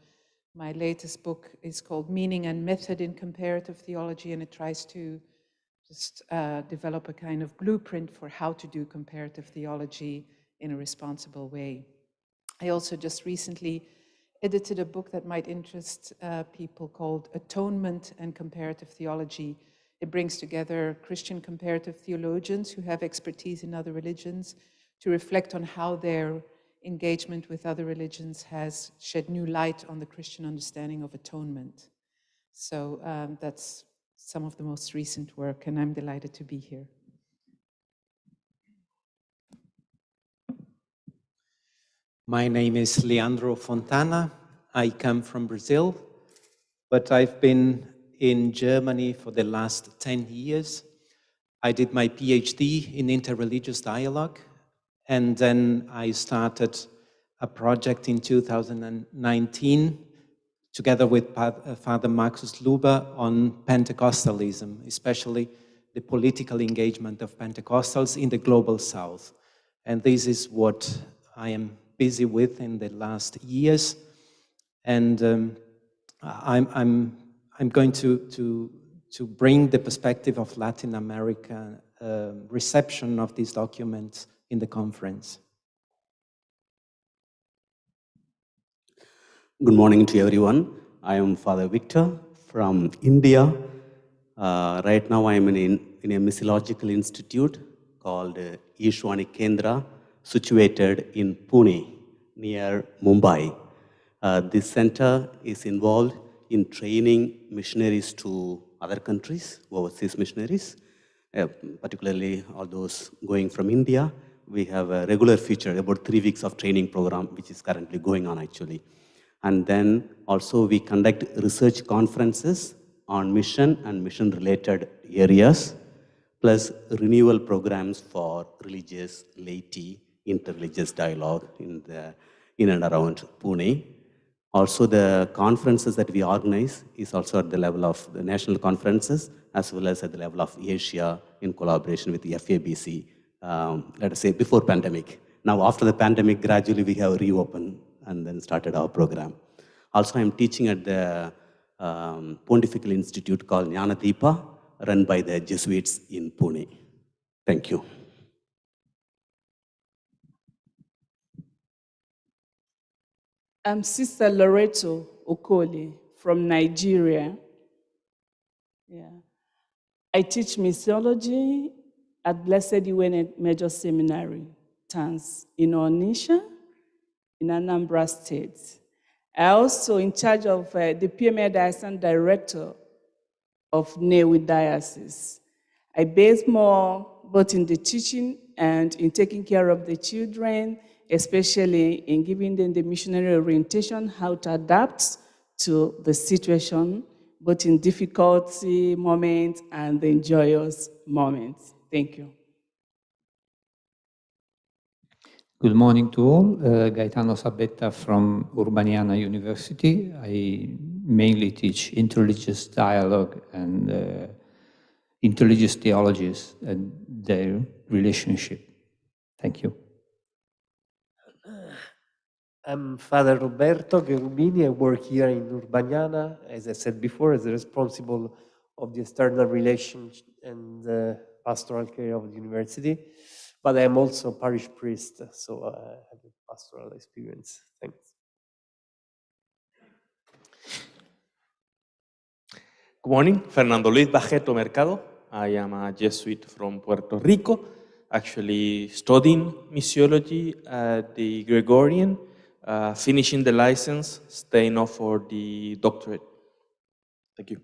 my latest book is called Meaning and Method in Comparative Theology, and it tries to just develop a kind of blueprint for how to do comparative theology in a responsible way. I also just recently edited a book that might interest people called Atonement and Comparative Theology. It brings together Christian comparative theologians who have expertise in other religions to reflect on how their engagement with other religions has shed new light on the Christian understanding of atonement. So that's some of the most recent work, and I'm delighted to be here. My name is Leandro Fontana. I come from Brazil, but I've been in Germany for the last 10 years. I did my PhD in interreligious dialogue, and then I started a project in 2019 together with Father Markus Luber on Pentecostalism, especially the political engagement of Pentecostals in the Global South. And this is what I am busy with in the last years. And I'm going to bring the perspective of Latin America reception of these documents in the conference. Good morning to everyone. I am Father Victor from India. Right now I am in a missiological institute called Ishwani Kendra, situated in Pune, near Mumbai. This center is involved in training missionaries to other countries, overseas missionaries, particularly all those going from India. We have a regular feature, about 3 weeks of training program, which is currently going on actually. And then also we conduct research conferences on mission and mission-related areas, plus renewal programs for religious laity, interreligious dialogue in and around Pune. Also, the conferences that we organize is also at the level of the national conferences, as well as at the level of Asia in collaboration with the FABC, let us say before pandemic. Now, after the pandemic, gradually we have reopened and then started our program. Also, I'm teaching at the Pontifical Institute called Jnanadeepa, run by the Jesuits in Pune. Thank you. I'm Sister Loreto Okoli from Nigeria. Yeah. I teach missiology at Blessed UN Major Seminary, TANS, in Onitsha, in Anambra State. I'm also in charge of the PMA Diocesan Director of Nnewi Diocese. I base more both in the teaching and in taking care of the children, especially in giving them the missionary orientation, how to adapt to the situation, both in difficulty moments and the joyous moments. Thank you. Good morning to all. Gaetano Sabetta from Urbaniana University. I mainly teach interreligious dialogue and interreligious theologies and their relationship. Thank you. I'm Father Roberto Cherubini. I work here in Urbaniana, as I said before, as the responsible of the external relations and pastoral care of the university. But I am also a parish priest, so I have a pastoral experience. Thanks. Good morning, Fernando Luis Bajeto Mercado. I am a Jesuit from Puerto Rico, actually studying missiology at the Gregorian, finishing the license, staying on for the doctorate. Thank you.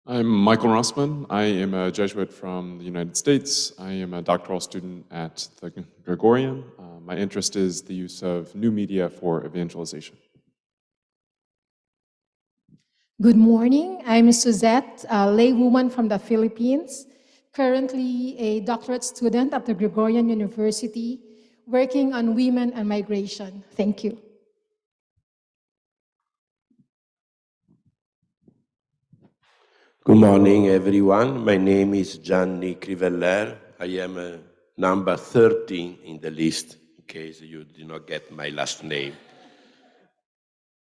I'm Michael Rossman. I am a Jesuit from the United States. I am a doctoral student at the Gregorian. My interest is the use of new media for evangelization. Good morning. I'm Suzette, a laywoman from the Philippines, currently a doctorate student at the Gregorian University, working on women and migration. Thank you. Good morning, everyone. My name is Gianni Criveller. I am number 13 in the list, in case you did not get my last name,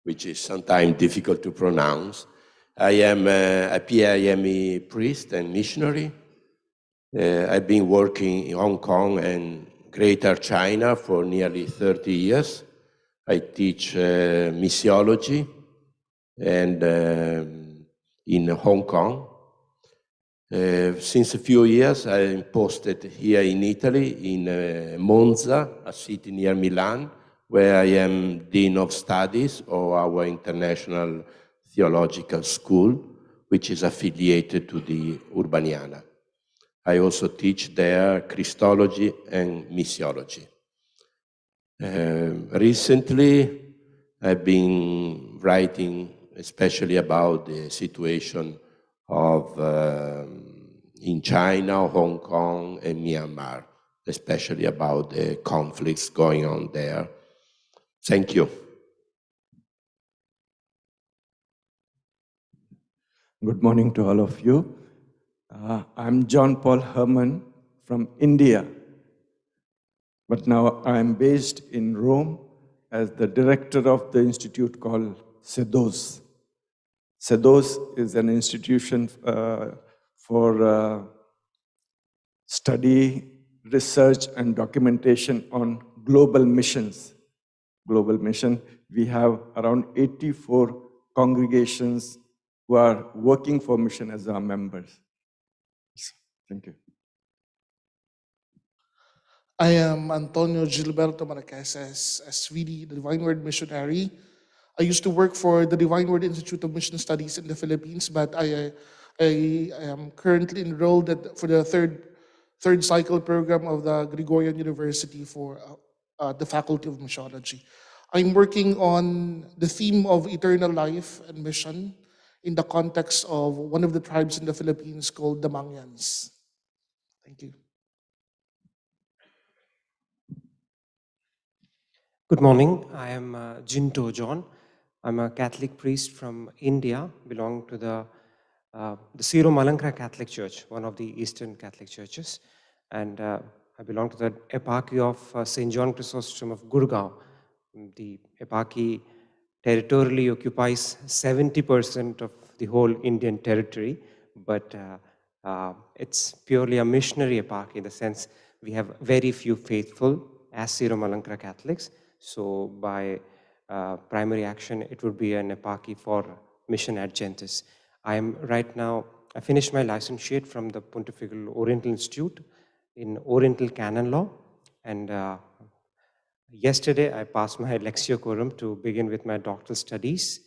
which is sometimes difficult to pronounce. I am a PIME priest and missionary. I've been working in Hong Kong and Greater China for nearly 30 years. I teach missiology and in Hong Kong. Since a few years, I'm posted here in Italy, in Monza, a city near Milan, where I am Dean of Studies of our International Theological School, which is affiliated to the Urbaniana. I also teach there Christology and missiology. Recently, I've been writing especially about the situation of in China, Hong Kong, and Myanmar, especially about the conflicts going on there. Thank you. Good morning to all of you. I'm John Paul Herman from India, but now I'm based in Rome as the director of the institute called CEDOS. CEDOS is an institution for study, research, and documentation on global missions. Global mission, we have around 84 congregations who are working for mission as our members. Thank you. I am Antonio Gilberto Marqueses, a Swede, the Divine Word missionary. I used to work for the Divine Word Institute of Mission Studies in the Philippines, but I am currently enrolled for the third cycle program of the Gregorian University for the Faculty of Missiology. I'm working on the theme of eternal life and mission in the context of one of the tribes in the Philippines called the Mangyans. Thank you. Good morning. I am Jinto John. I'm a Catholic priest from India, belong to the Syro-Malankara Catholic Church, one of the Eastern Catholic churches. And I belong to the eparchy of St. John Chrysostom of Gurgaon. The eparchy territorially occupies 70% of the whole Indian territory, but it's purely a missionary eparchy in the sense we have very few faithful as Syro-Malankara Catholics. So by primary action, it would be an eparchy for mission ad gentis. I finished my licentiate from the Pontifical Oriental Institute in Oriental Canon Law, and yesterday I passed my Lectio Coram to begin with my doctoral studies,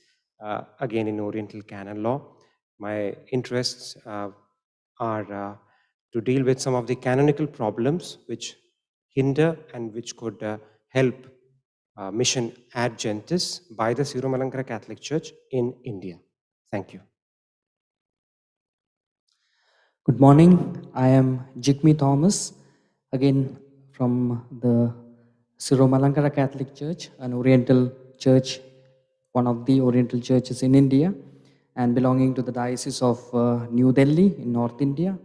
again in Oriental Canon Law. My interests are to deal with some of the canonical problems which hinder and which could help mission ad gentis by the Syro-Malankara Catholic Church in India. Thank you. Good morning. I am Jigme Thomas, again from the Syro-Malankara Catholic Church, an Oriental church, one of the Oriental churches in India, and belonging to the Diocese of New Delhi in North India.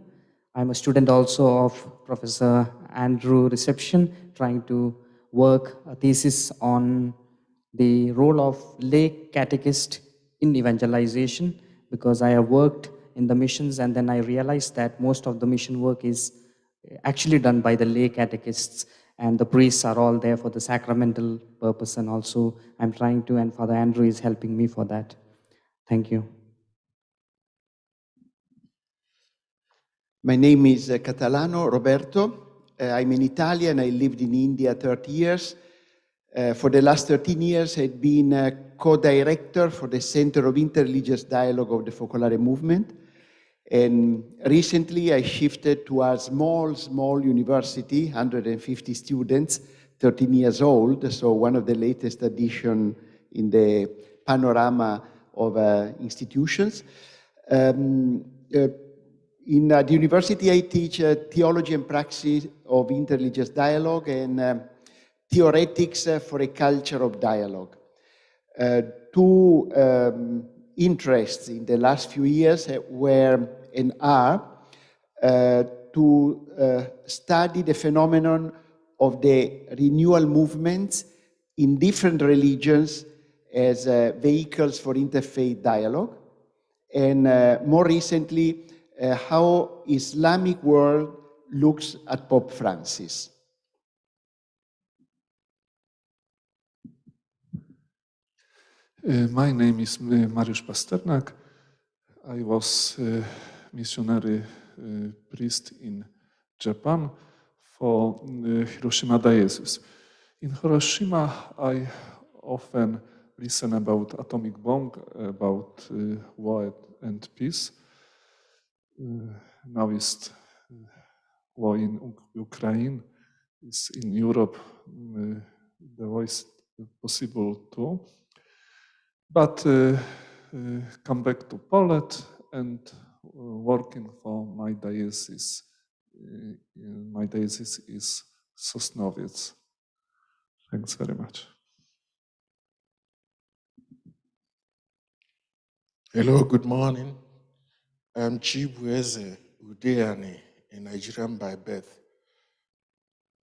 I'm a student also of Professor Andrew Reception, trying to work a thesis on the role of lay catechist in evangelization, because I have worked in the missions and then I realized that most of the mission work is actually done by the lay catechists, and the priests are all there for the sacramental purpose, and also I'm trying to, and Father Andrew is helping me for that. Thank you. My name is Catalano Roberto. I'm in Italian. I lived in India 30 years. For the last 13 years, I've been co-director for the Center of Interreligious Dialogue of the Focolare Movement. And recently, I shifted to a small university, 150 students, 13 years old, so one of the latest additions in the panorama of institutions. In the university, I teach theology and praxis of interreligious dialogue and theoretics for a culture of dialogue. Two interests in the last few years were and are to study the phenomenon of the renewal movements in different religions as vehicles for interfaith dialogue, and more recently, how Islamic world looks at Pope Francis. My name is Mariusz Pasternak. I was a missionary priest in Japan for Hiroshima Diocese. In Hiroshima, I often listen about atomic bomb, about war and peace. Now is war in Ukraine, is in Europe. The war is possible too. But come back to Poland and working for my diocese. My diocese is Sosnowiec. Thanks very much. Hello, good morning. I'm Chibueze Udeani, a Nigerian by birth.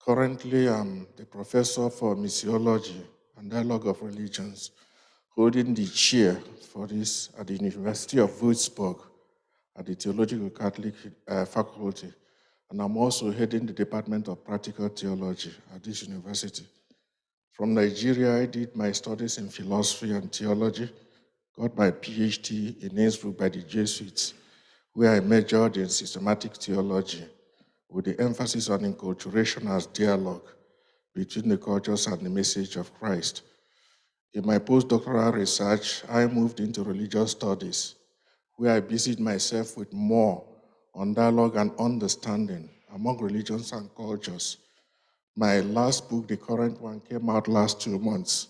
Currently, I'm the professor for missiology and dialogue of religions, holding the chair for this at the University of Würzburg at the Theological Catholic Faculty. And I'm also heading the Department of Practical Theology at this university. From Nigeria, I did my studies in philosophy and theology, got my PhD in Innsbruck by the Jesuits, where I majored in systematic theology with the emphasis on enculturation as dialogue between the cultures and the message of Christ. In my postdoctoral research, I moved into religious studies, where I busied myself with more on dialogue and understanding among religions and cultures. My last book, the current one, came out last 2 months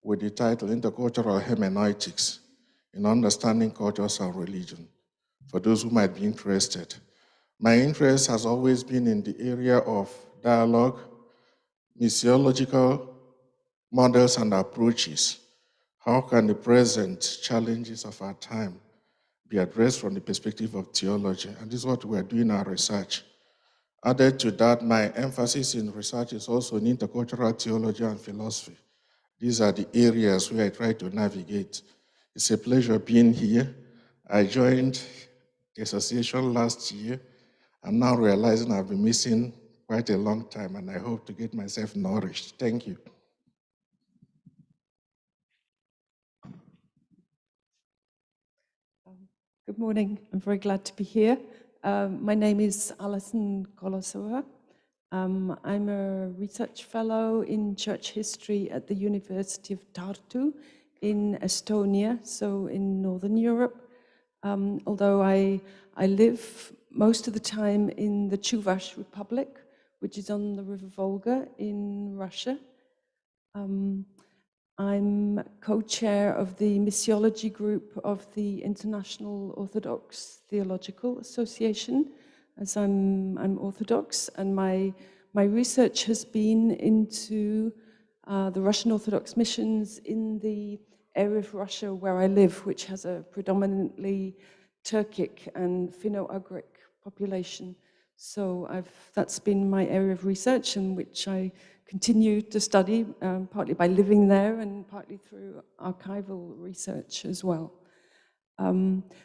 with the title Intercultural Hermeneutics in Understanding Cultures and Religion, for those who might be interested. My interest has always been in the area of dialogue, missiological models and approaches. How can the present challenges of our time be addressed from the perspective of theology? And this is what we're doing our research. Added to that, my emphasis in research is also in intercultural theology and philosophy. These are the areas where I try to navigate. It's a pleasure being here. I joined the association last year. I'm now realizing I've been missing quite a long time, and I hope to get myself nourished. Thank you. Good morning. I'm very glad to be here. My name is Alison Kolosova. I'm a research fellow in church history at the University of Tartu in Estonia, so in Northern Europe. Although I live most of the time in the Chuvash Republic, which is on the River Volga in Russia. I'm co-chair of the missiology group of the International Orthodox Theological Association, as I'm Orthodox, and my research has been into the Russian Orthodox missions in the area of Russia where I live, which has a predominantly Turkic and Finno-Ugric population. So that's been my area of research, in which I continue to study, partly by living there and partly through archival research as well.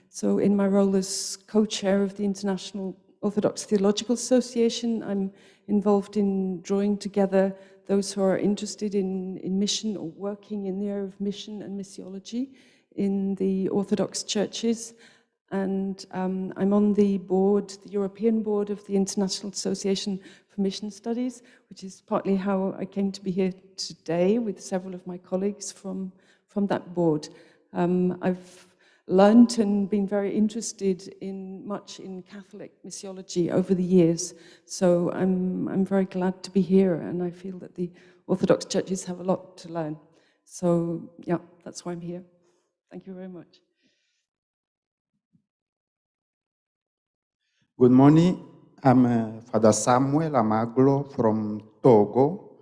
So in my role as co-chair of the International Orthodox Theological Association, I'm involved in drawing together those who are interested in mission or working in the area of mission and missiology in the Orthodox churches. And I'm on the board, the European board of the International Association for Mission Studies, which is partly how I came to be here today with several of my colleagues from that board. I've learned and been very interested much in Catholic missiology over the years. So I'm very glad to be here, and I feel that the Orthodox churches have a lot to learn. So yeah, that's why I'm here. Thank you very much. Good morning. I'm Father Samuel Amaglo from Togo.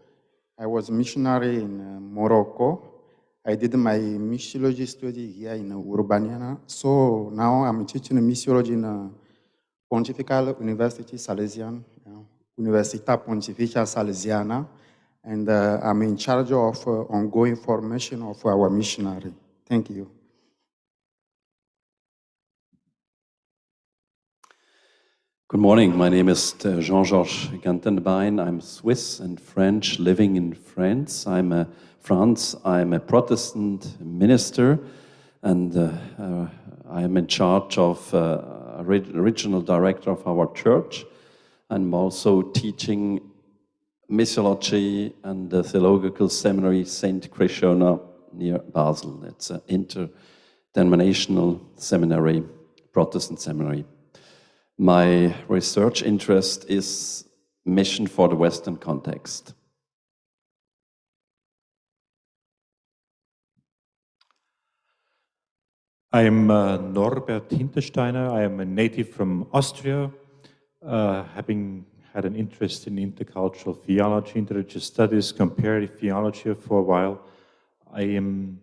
I was a missionary in Morocco. I did my missiology study here in Urbaniana. So now I'm teaching missiology in Pontifical University Salesian, Università Pontificia Salesiana, and I'm in charge of ongoing formation of our missionary. Thank you. Good morning. My name is Jean-Georges Gantenbein. I'm Swiss and French living in France. I'm a Protestant minister, and I am in charge of regional director of our church. I'm also teaching missiology and the theological seminary Saint Christiana near Basel. It's an interdenominational seminary, Protestant seminary. My research interest is mission for the Western context. I am Norbert Hintersteiner. I am a native from Austria, having had an interest in intercultural theology, interreligious studies, comparative theology for a while. I am,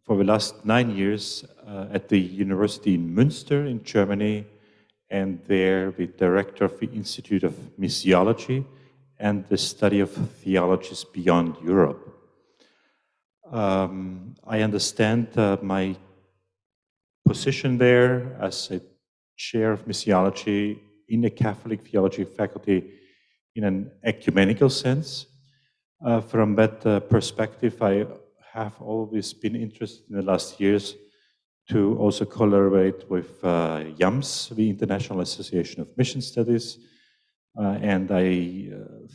for the last 9 years, at the University in Münster in Germany, and there the director of the Institute of Missiology and the study of theologies beyond Europe. I understand my position there as a chair of missiology in the Catholic theology faculty in an ecumenical sense. From that perspective, I have always been interested in the last years to also collaborate with YAMS, the International Association of Mission Studies, and I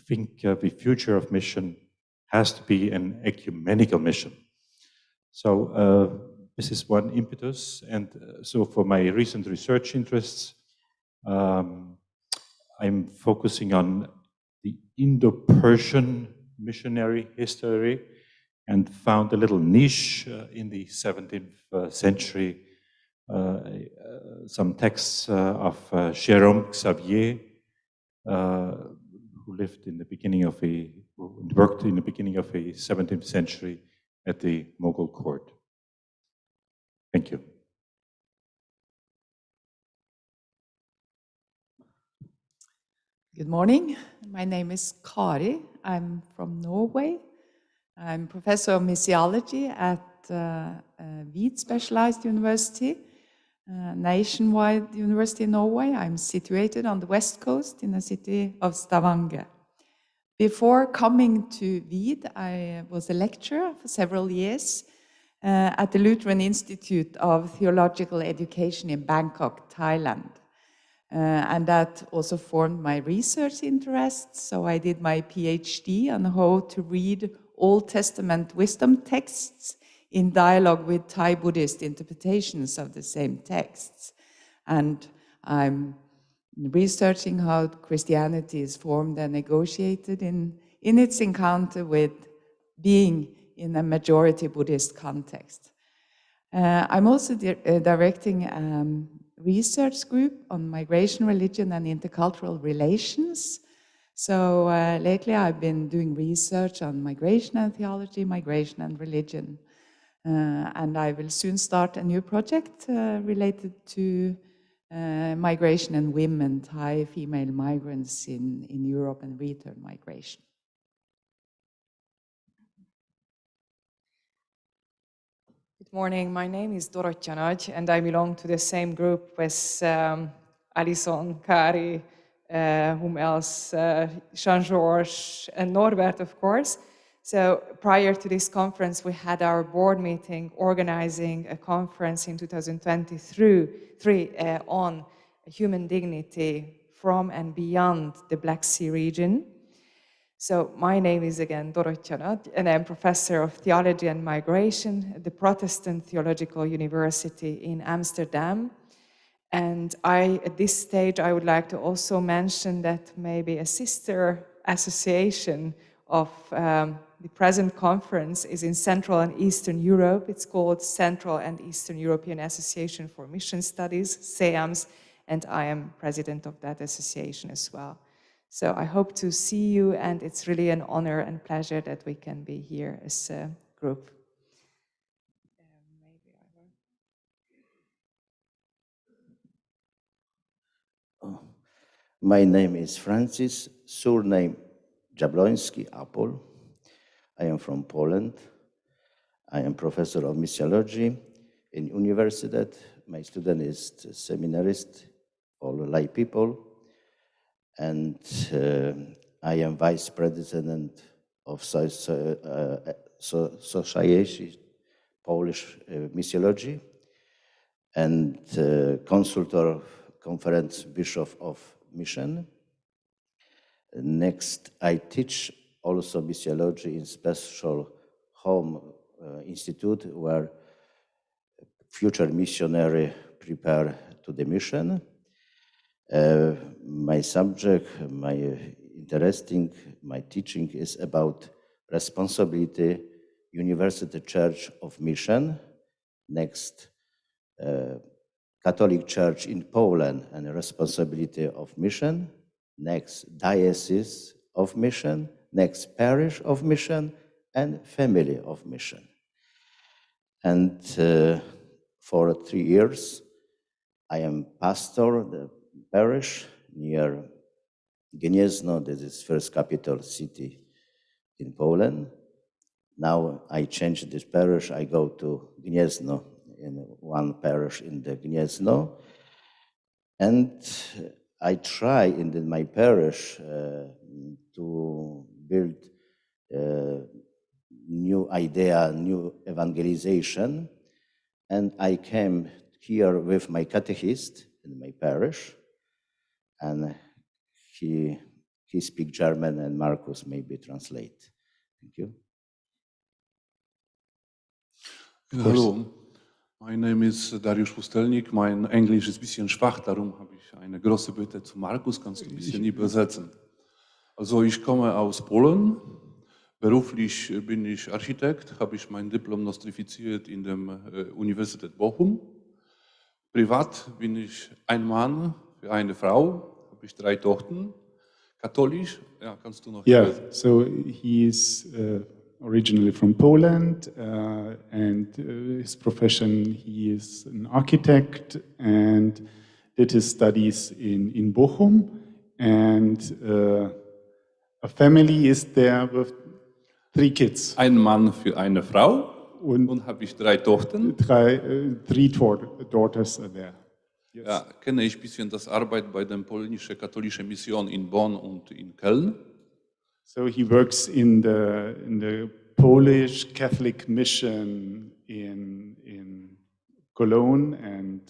think the future of mission has to be an ecumenical mission. So this is one impetus, and so for my recent research interests, I'm focusing on the Indo-Persian missionary history and found a little niche in the 17th century, some texts of Jérôme Xavier, who lived in the beginning of worked in the beginning of the 17th century at the Mughal court. Thank you. Good morning. My name is Kari. I'm from Norway. I'm professor of missiology at Vid Specialized University, nationwide university in Norway. I'm situated on the west coast in the city of Stavanger. Before coming to Vid, I was a lecturer for several years at the Lutheran Institute of Theological Education in Bangkok, Thailand. And that also formed my research interests. So I did my PhD on how to read Old Testament wisdom texts in dialogue with Thai Buddhist interpretations of the same texts. And I'm researching how Christianity is formed and negotiated in its encounter with being in a majority Buddhist context. I'm also directing research group on migration, religion, and intercultural relations. So lately I've been doing research on migration and theology, migration and religion. And I will soon start a new project related to migration and women, Thai female migrants in Europe and return migration. Good morning. My name is Dorottya Nagy, and I belong to the same group as Alison, Kari, whom else, Jean-Georges, and Norbert, of course. So prior to this conference, we had our board meeting organizing a conference in 2023 on human dignity from and beyond the Black Sea region. So my name is again Dorottya Nagy, and I'm professor of theology and migration at the Protestant Theological University in Amsterdam. And at this stage, I would like to also mention that maybe a sister association of the present conference is in Central and Eastern Europe. It's called Central and Eastern European Association for Mission Studies, CEAMS, and I am president of that association as well. So I hope to see you, and it's really an honor and pleasure that we can be here as a group. My name is Francis, surname Jabloński Apple. I am from Poland. I am professor of missiology in Universitat. My student is seminarist all lay people. And I am vice president of Society Polish Missiology and consultor conference bishop of mission. Next, I teach also missiology in special home institute where future missionary prepare to the mission. My subject, my teaching is about responsibility, University Church of Mission, next Catholic Church in Poland and responsibility of mission, next diocese of mission, next parish of mission, and family of mission. And for 3 years, I am pastor the parish near Gniezno, that is first capital city in Poland. Now I changed this parish, I go to Gniezno, in one parish in the Gniezno. And I try in my parish to build new idea, new evangelization. And I came here with my catechist in my parish, and he speaks German, and Marcus maybe translate. Thank you. Hello, my name is Dariusz Pustelnik. Mein Englisch ist ein bisschen schwach, darum habe ich eine große Bitte zu Markus. Kannst du ein bisschen übersetzen? Also ich komme aus Polen. Beruflich bin ich Architekt, habe ich mein Diplom nostrifiziert in der Universität Bochum. Privat bin ich ein Mann für eine Frau, habe ich 3 Tochter. Katholisch, ja, kannst du noch Yeah, so he is originally from Poland, and his profession, he is an architect and did his studies in Bochum, and a family is there with 3 kids. Ein Mann für eine Frau und habe ich 3 Tochter. 3 daughters are there. Yes. Ja, kenne ich ein bisschen das Arbeit bei der polnischen katholischen Mission in Bonn und in Köln. So he works in the Polish Catholic mission in Cologne and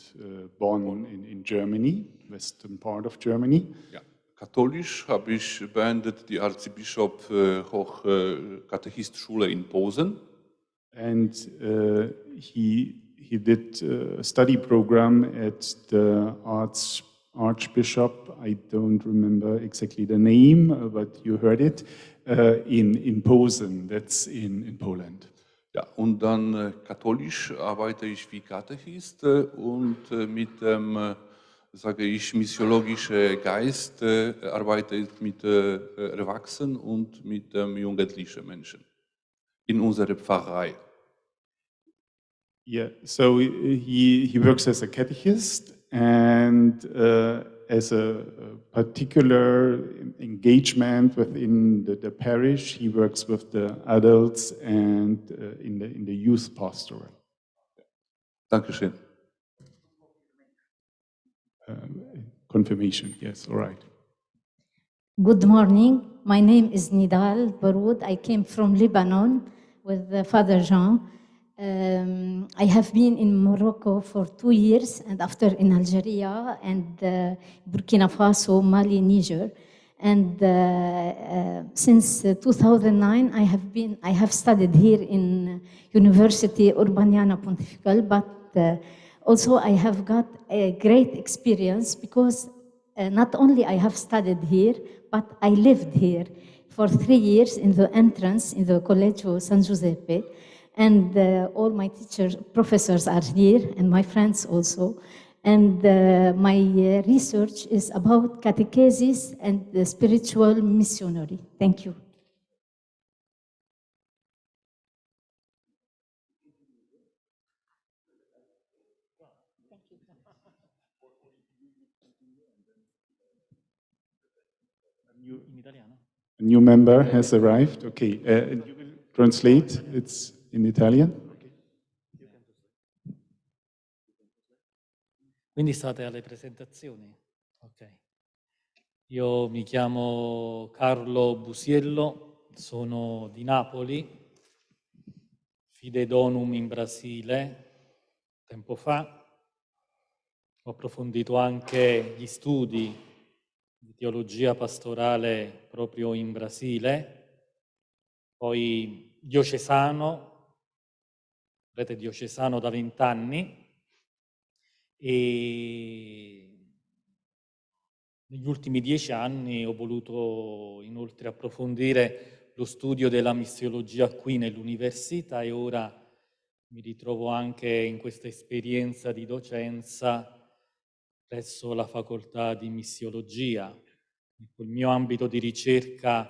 Bonn in Germany, western part of Germany. Ja. Katholisch habe ich beendet die Erzbischof Hochkatechistschule in Posen. And he did a study program at the Archbishop, I don't remember exactly the name, but you heard it, in Posen, that's in Poland. Ja, und dann katholisch arbeite ich wie Katechist und mit dem, sage ich, missiologischen Geist arbeite ich mit Erwachsenen und mit jugendlichen Menschen in unserer Pfarrei. Yeah, so he works as a catechist and as a particular engagement within the parish, he works with the adults and in the youth pastoral. Dankeschön. Confirmation, yes, all right. Good morning. My name is Nidal Baroud. I came from Lebanon with Father Jean. I have been in Morocco for 2 years, and after in Algeria and Burkina Faso, Mali, Niger. And since 2009, I have studied here in University Urbaniana Pontifical, but also I have got a great experience because not only I have studied here, but I lived here for 3 years in the entrance in the Collegio San Giuseppe. And all my teachers, professors are here, and my friends also. And my research is about catechesis and the spiritual missionary. Thank you. A new member has arrived. Okay, you will translate. It's in Italian. Quindi state alle presentazioni? Ok. Io mi chiamo Carlo Busiello, sono di Napoli, fide donum in Brasile, tempo fa. Ho approfondito anche gli studi di teologia pastorale proprio in Brasile, poi diocesano, prete diocesano da 20 anni, e negli ultimi 10 anni ho voluto inoltre approfondire lo studio della missiologia qui nell'università e ora mi ritrovo anche in questa esperienza di docenza presso la facoltà di missiologia. Il mio ambito di ricerca,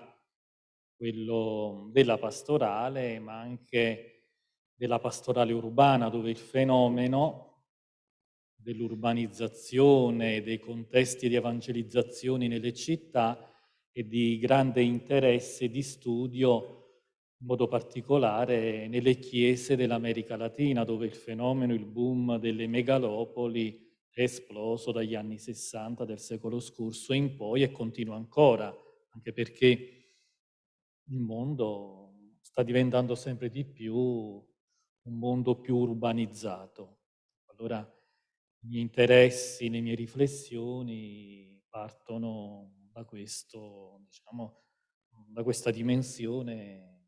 quello della pastorale, ma anche della pastorale urbana, dove il fenomeno dell'urbanizzazione, dei contesti di evangelizzazione nelle città è di grande interesse e di studio, in modo particolare nelle chiese dell'America Latina, dove il fenomeno, il boom delle megalopoli è esploso dagli anni 60 del secolo scorso in poi e continua ancora, anche perché il mondo sta diventando sempre di più un mondo più urbanizzato. Allora i miei interessi, le mie riflessioni partono da questo, diciamo, da questa dimensione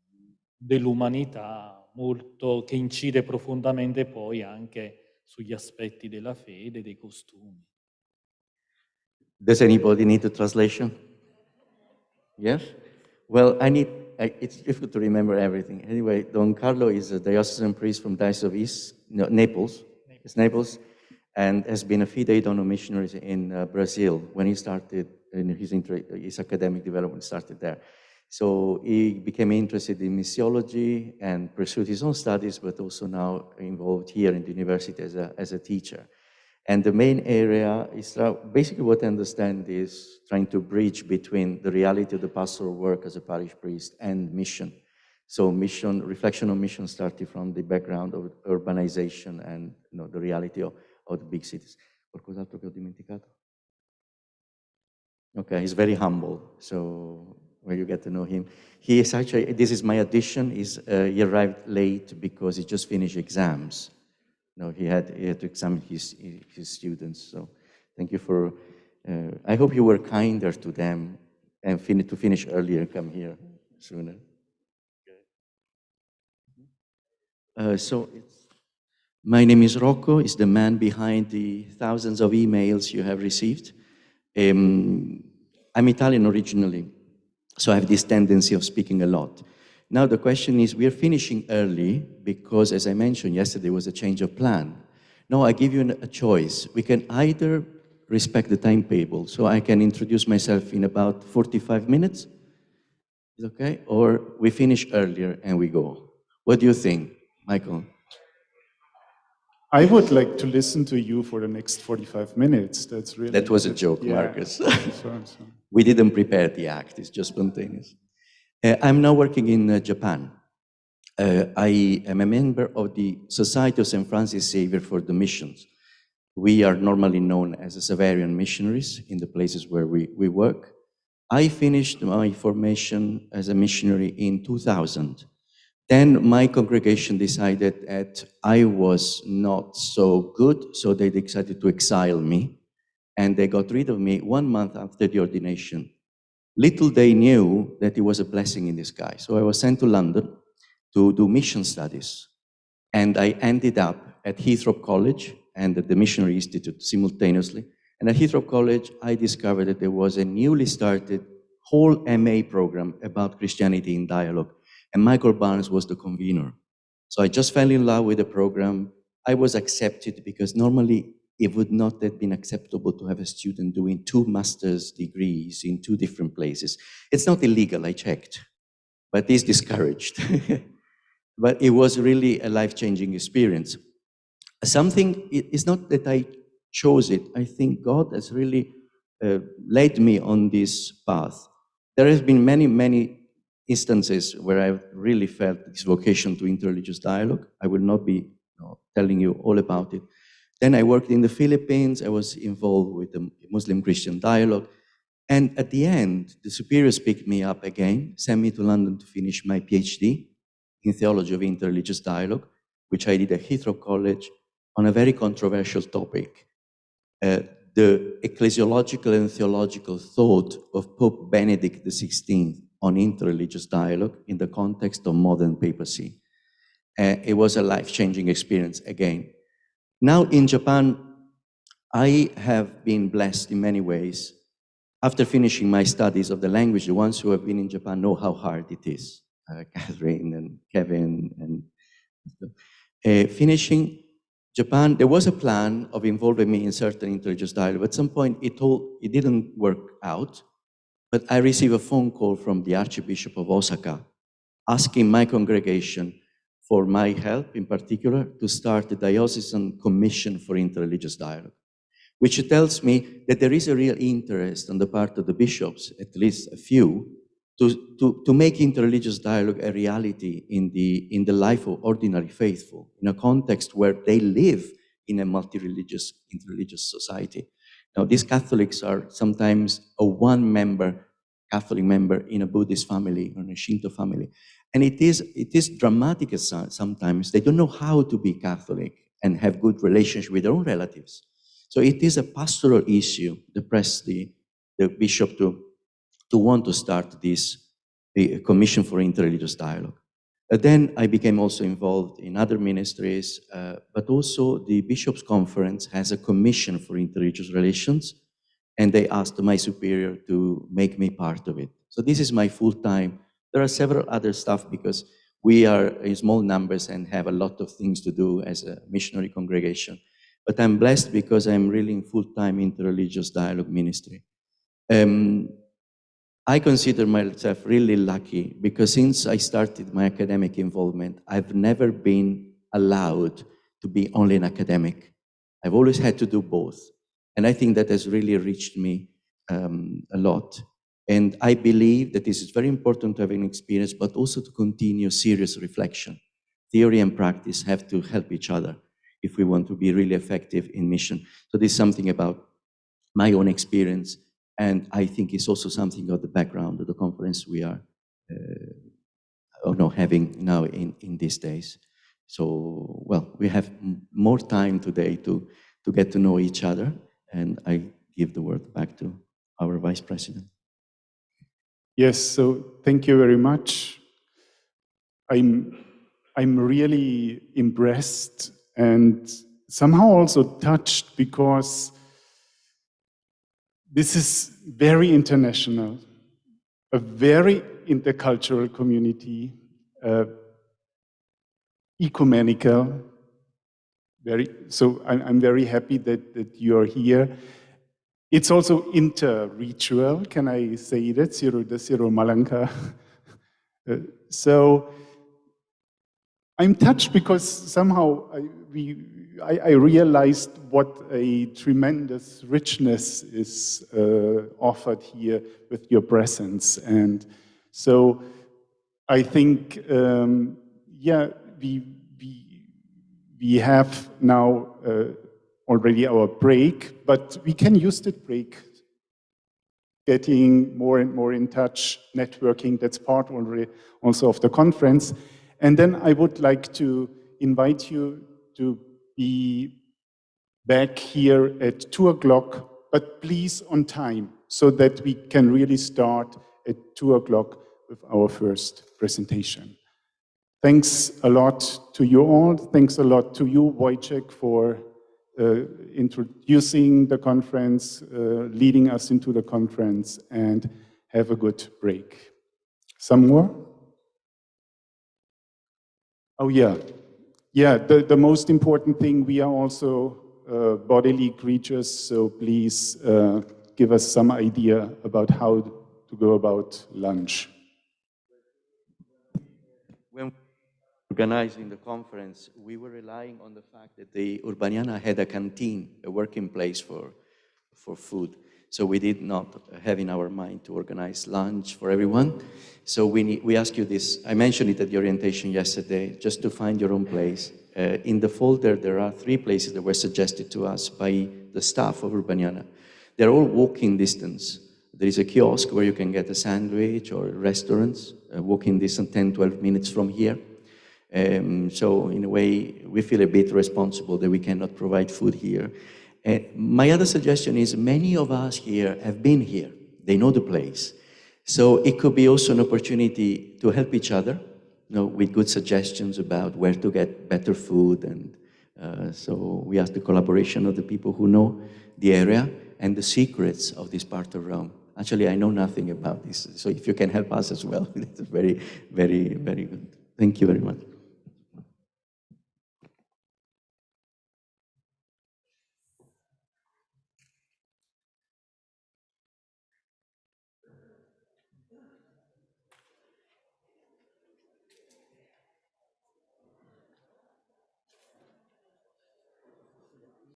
dell'umanità molto, che incide profondamente poi anche sugli aspetti della fede, dei costumi. Does anybody need a translation? Yes? Well, it's difficult to remember everything. Anyway, Don Carlo is a diocesan priest from Diocese of East, no, Naples. It's Naples, and has been a fidei donum missionary in Brazil when he started in his academic development started there. So he became interested in missiology and pursued his own studies, but also now involved here in the university as a teacher. And the main area is basically what I understand is trying to bridge between the reality of the pastoral work as a parish priest and mission. So mission, reflection on mission started from the background of urbanization and the reality of the big cities. Qualcos'altro che ho dimenticato? Okay, he's very humble, so when you get to know him. He is actually, this is my addition, he arrived late because he just finished exams. No, he had to examine his students. So thank you for, I hope you were kinder to them and to finish earlier and come here sooner. My name is Rocco, is the man behind the thousands of emails you have received. I'm Italian originally, so I have this tendency of speaking a lot. Now the question is, we are finishing early because, as I mentioned yesterday, was a change of plan. Now I give you a choice. We can either respect the timetable, so I can introduce myself in about 45 minutes, is okay? Or we finish earlier and we go. What do you think, Michael? I would like to listen to you for the next 45 minutes. That was a joke, yeah. Marcus. Sorry. We didn't prepare the act, it's just spontaneous. I'm now working in Japan. I am a member of the Society of St. Francis Xavier for the Missions. We are normally known as Xaverian missionaries in the places where we work. I finished my formation as a missionary in 2000. Then my congregation decided that I was not so good, so they decided to exile me, and they got rid of me 1 month after the ordination. Little they knew that it was a blessing in disguise. So I was sent to London to do mission studies. And I ended up at Heathrow College and at the Missionary Institute simultaneously. And at Heathrow College, I discovered that there was a newly started whole MA program about Christianity in dialogue. And Michael Barnes was the convener. So I just fell in love with the program. I was accepted because normally it would not have been acceptable to have a student doing 2 master's degrees in 2 different places. It's not illegal, I checked, but it's discouraged. But it was really a life-changing experience. It's not that I chose it. I think God has really led me on this path. There have been many, many instances where I've really felt this vocation to interreligious dialogue. I will not be telling you all about it. Then I worked in the Philippines. I was involved with the Muslim-Christian dialogue. And at the end, the superiors picked me up again, sent me to London to finish my PhD in theology of interreligious dialogue, which I did at Heathrow College on a very controversial topic, the ecclesiological and theological thought of Pope Benedict XVI on interreligious dialogue in the context of modern papacy. It was a life-changing experience again. Now in Japan, I have been blessed in many ways. After finishing my studies of the language, the ones who have been in Japan know how hard it is. Catherine and Kevin and finishing Japan, there was a plan of involving me in certain interreligious dialogue. At some point, it didn't work out, but I received a phone call from the Archbishop of Osaka asking my congregation for my help, in particular, to start a diocesan commission for interreligious dialogue, which tells me that there is a real interest on the part of the bishops, at least a few, to make interreligious dialogue a reality in the life of ordinary faithful, in a context where they live in a multi-religious, interreligious society. Now, these Catholics are sometimes a one-member Catholic member in a Buddhist family or in a Shinto family. And it is dramatic sometimes. They don't know how to be Catholic and have good relations with their own relatives. So it is a pastoral issue that pressed the bishop to want to start this commission for interreligious dialogue. Then I became also involved in other ministries, but also the Bishops' Conference has a commission for interreligious relations, and they asked my superior to make me part of it. So this is my full time. There are several other stuff because we are in small numbers and have a lot of things to do as a missionary congregation. But I'm blessed because I'm really in full-time interreligious dialogue ministry. I consider myself really lucky because since I started my academic involvement, I've never been allowed to be only an academic. I've always had to do both. And I think that has really reached me a lot. And I believe that this is very important to have an experience, but also to continue serious reflection. Theory and practice have to help each other if we want to be really effective in mission. So this is something about my own experience, and I think it's also something of the background of the conference we are having now in these days. So, well, we have more time today to get to know each other, and I give the word back to our Vice President. Yes, so thank you very much. I'm really impressed and somehow also touched because this is very international, a very intercultural community, ecumenical. So I'm very happy that you're here. It's also inter-ritual, can I say that? The Syro-Malankara. So I'm touched because somehow I realized what a tremendous richness is offered here with your presence. And so I think, we have now already our break, but we can use that break getting more and more in touch, networking, that's part already also of the conference. And then I would like to invite you to be back here at 2 o'clock, but please on time, so that we can really start at 2 o'clock with our first presentation. Thanks a lot to you all. Thanks a lot to you, Wojciech, for introducing the conference, leading us into the conference, and have a good break. Some more? Oh, yeah. Yeah, the most important thing, we are also bodily creatures, so please give us some idea about how to go about lunch. When organizing the conference, we were relying on the fact that the Urbaniana had a canteen, a working place for food. So we did not have in our mind to organize lunch for everyone. So we ask you this. I mentioned it at the orientation yesterday, just to find your own place. In the folder, there are 3 places that were suggested to us by the staff of Urbaniana. They're all walking distance. There is a kiosk where you can get a sandwich, or restaurants, walking distance 10, 12 minutes from here. So in a way, we feel a bit responsible that we cannot provide food here. My other suggestion is many of us here have been here. They know the place. So it could be also an opportunity to help each other, with good suggestions about where to get better food. And so we ask the collaboration of the people who know the area and the secrets of this part of Rome. Actually, I know nothing about this. So if you can help us as well, it's very, very, very good. Thank you very much.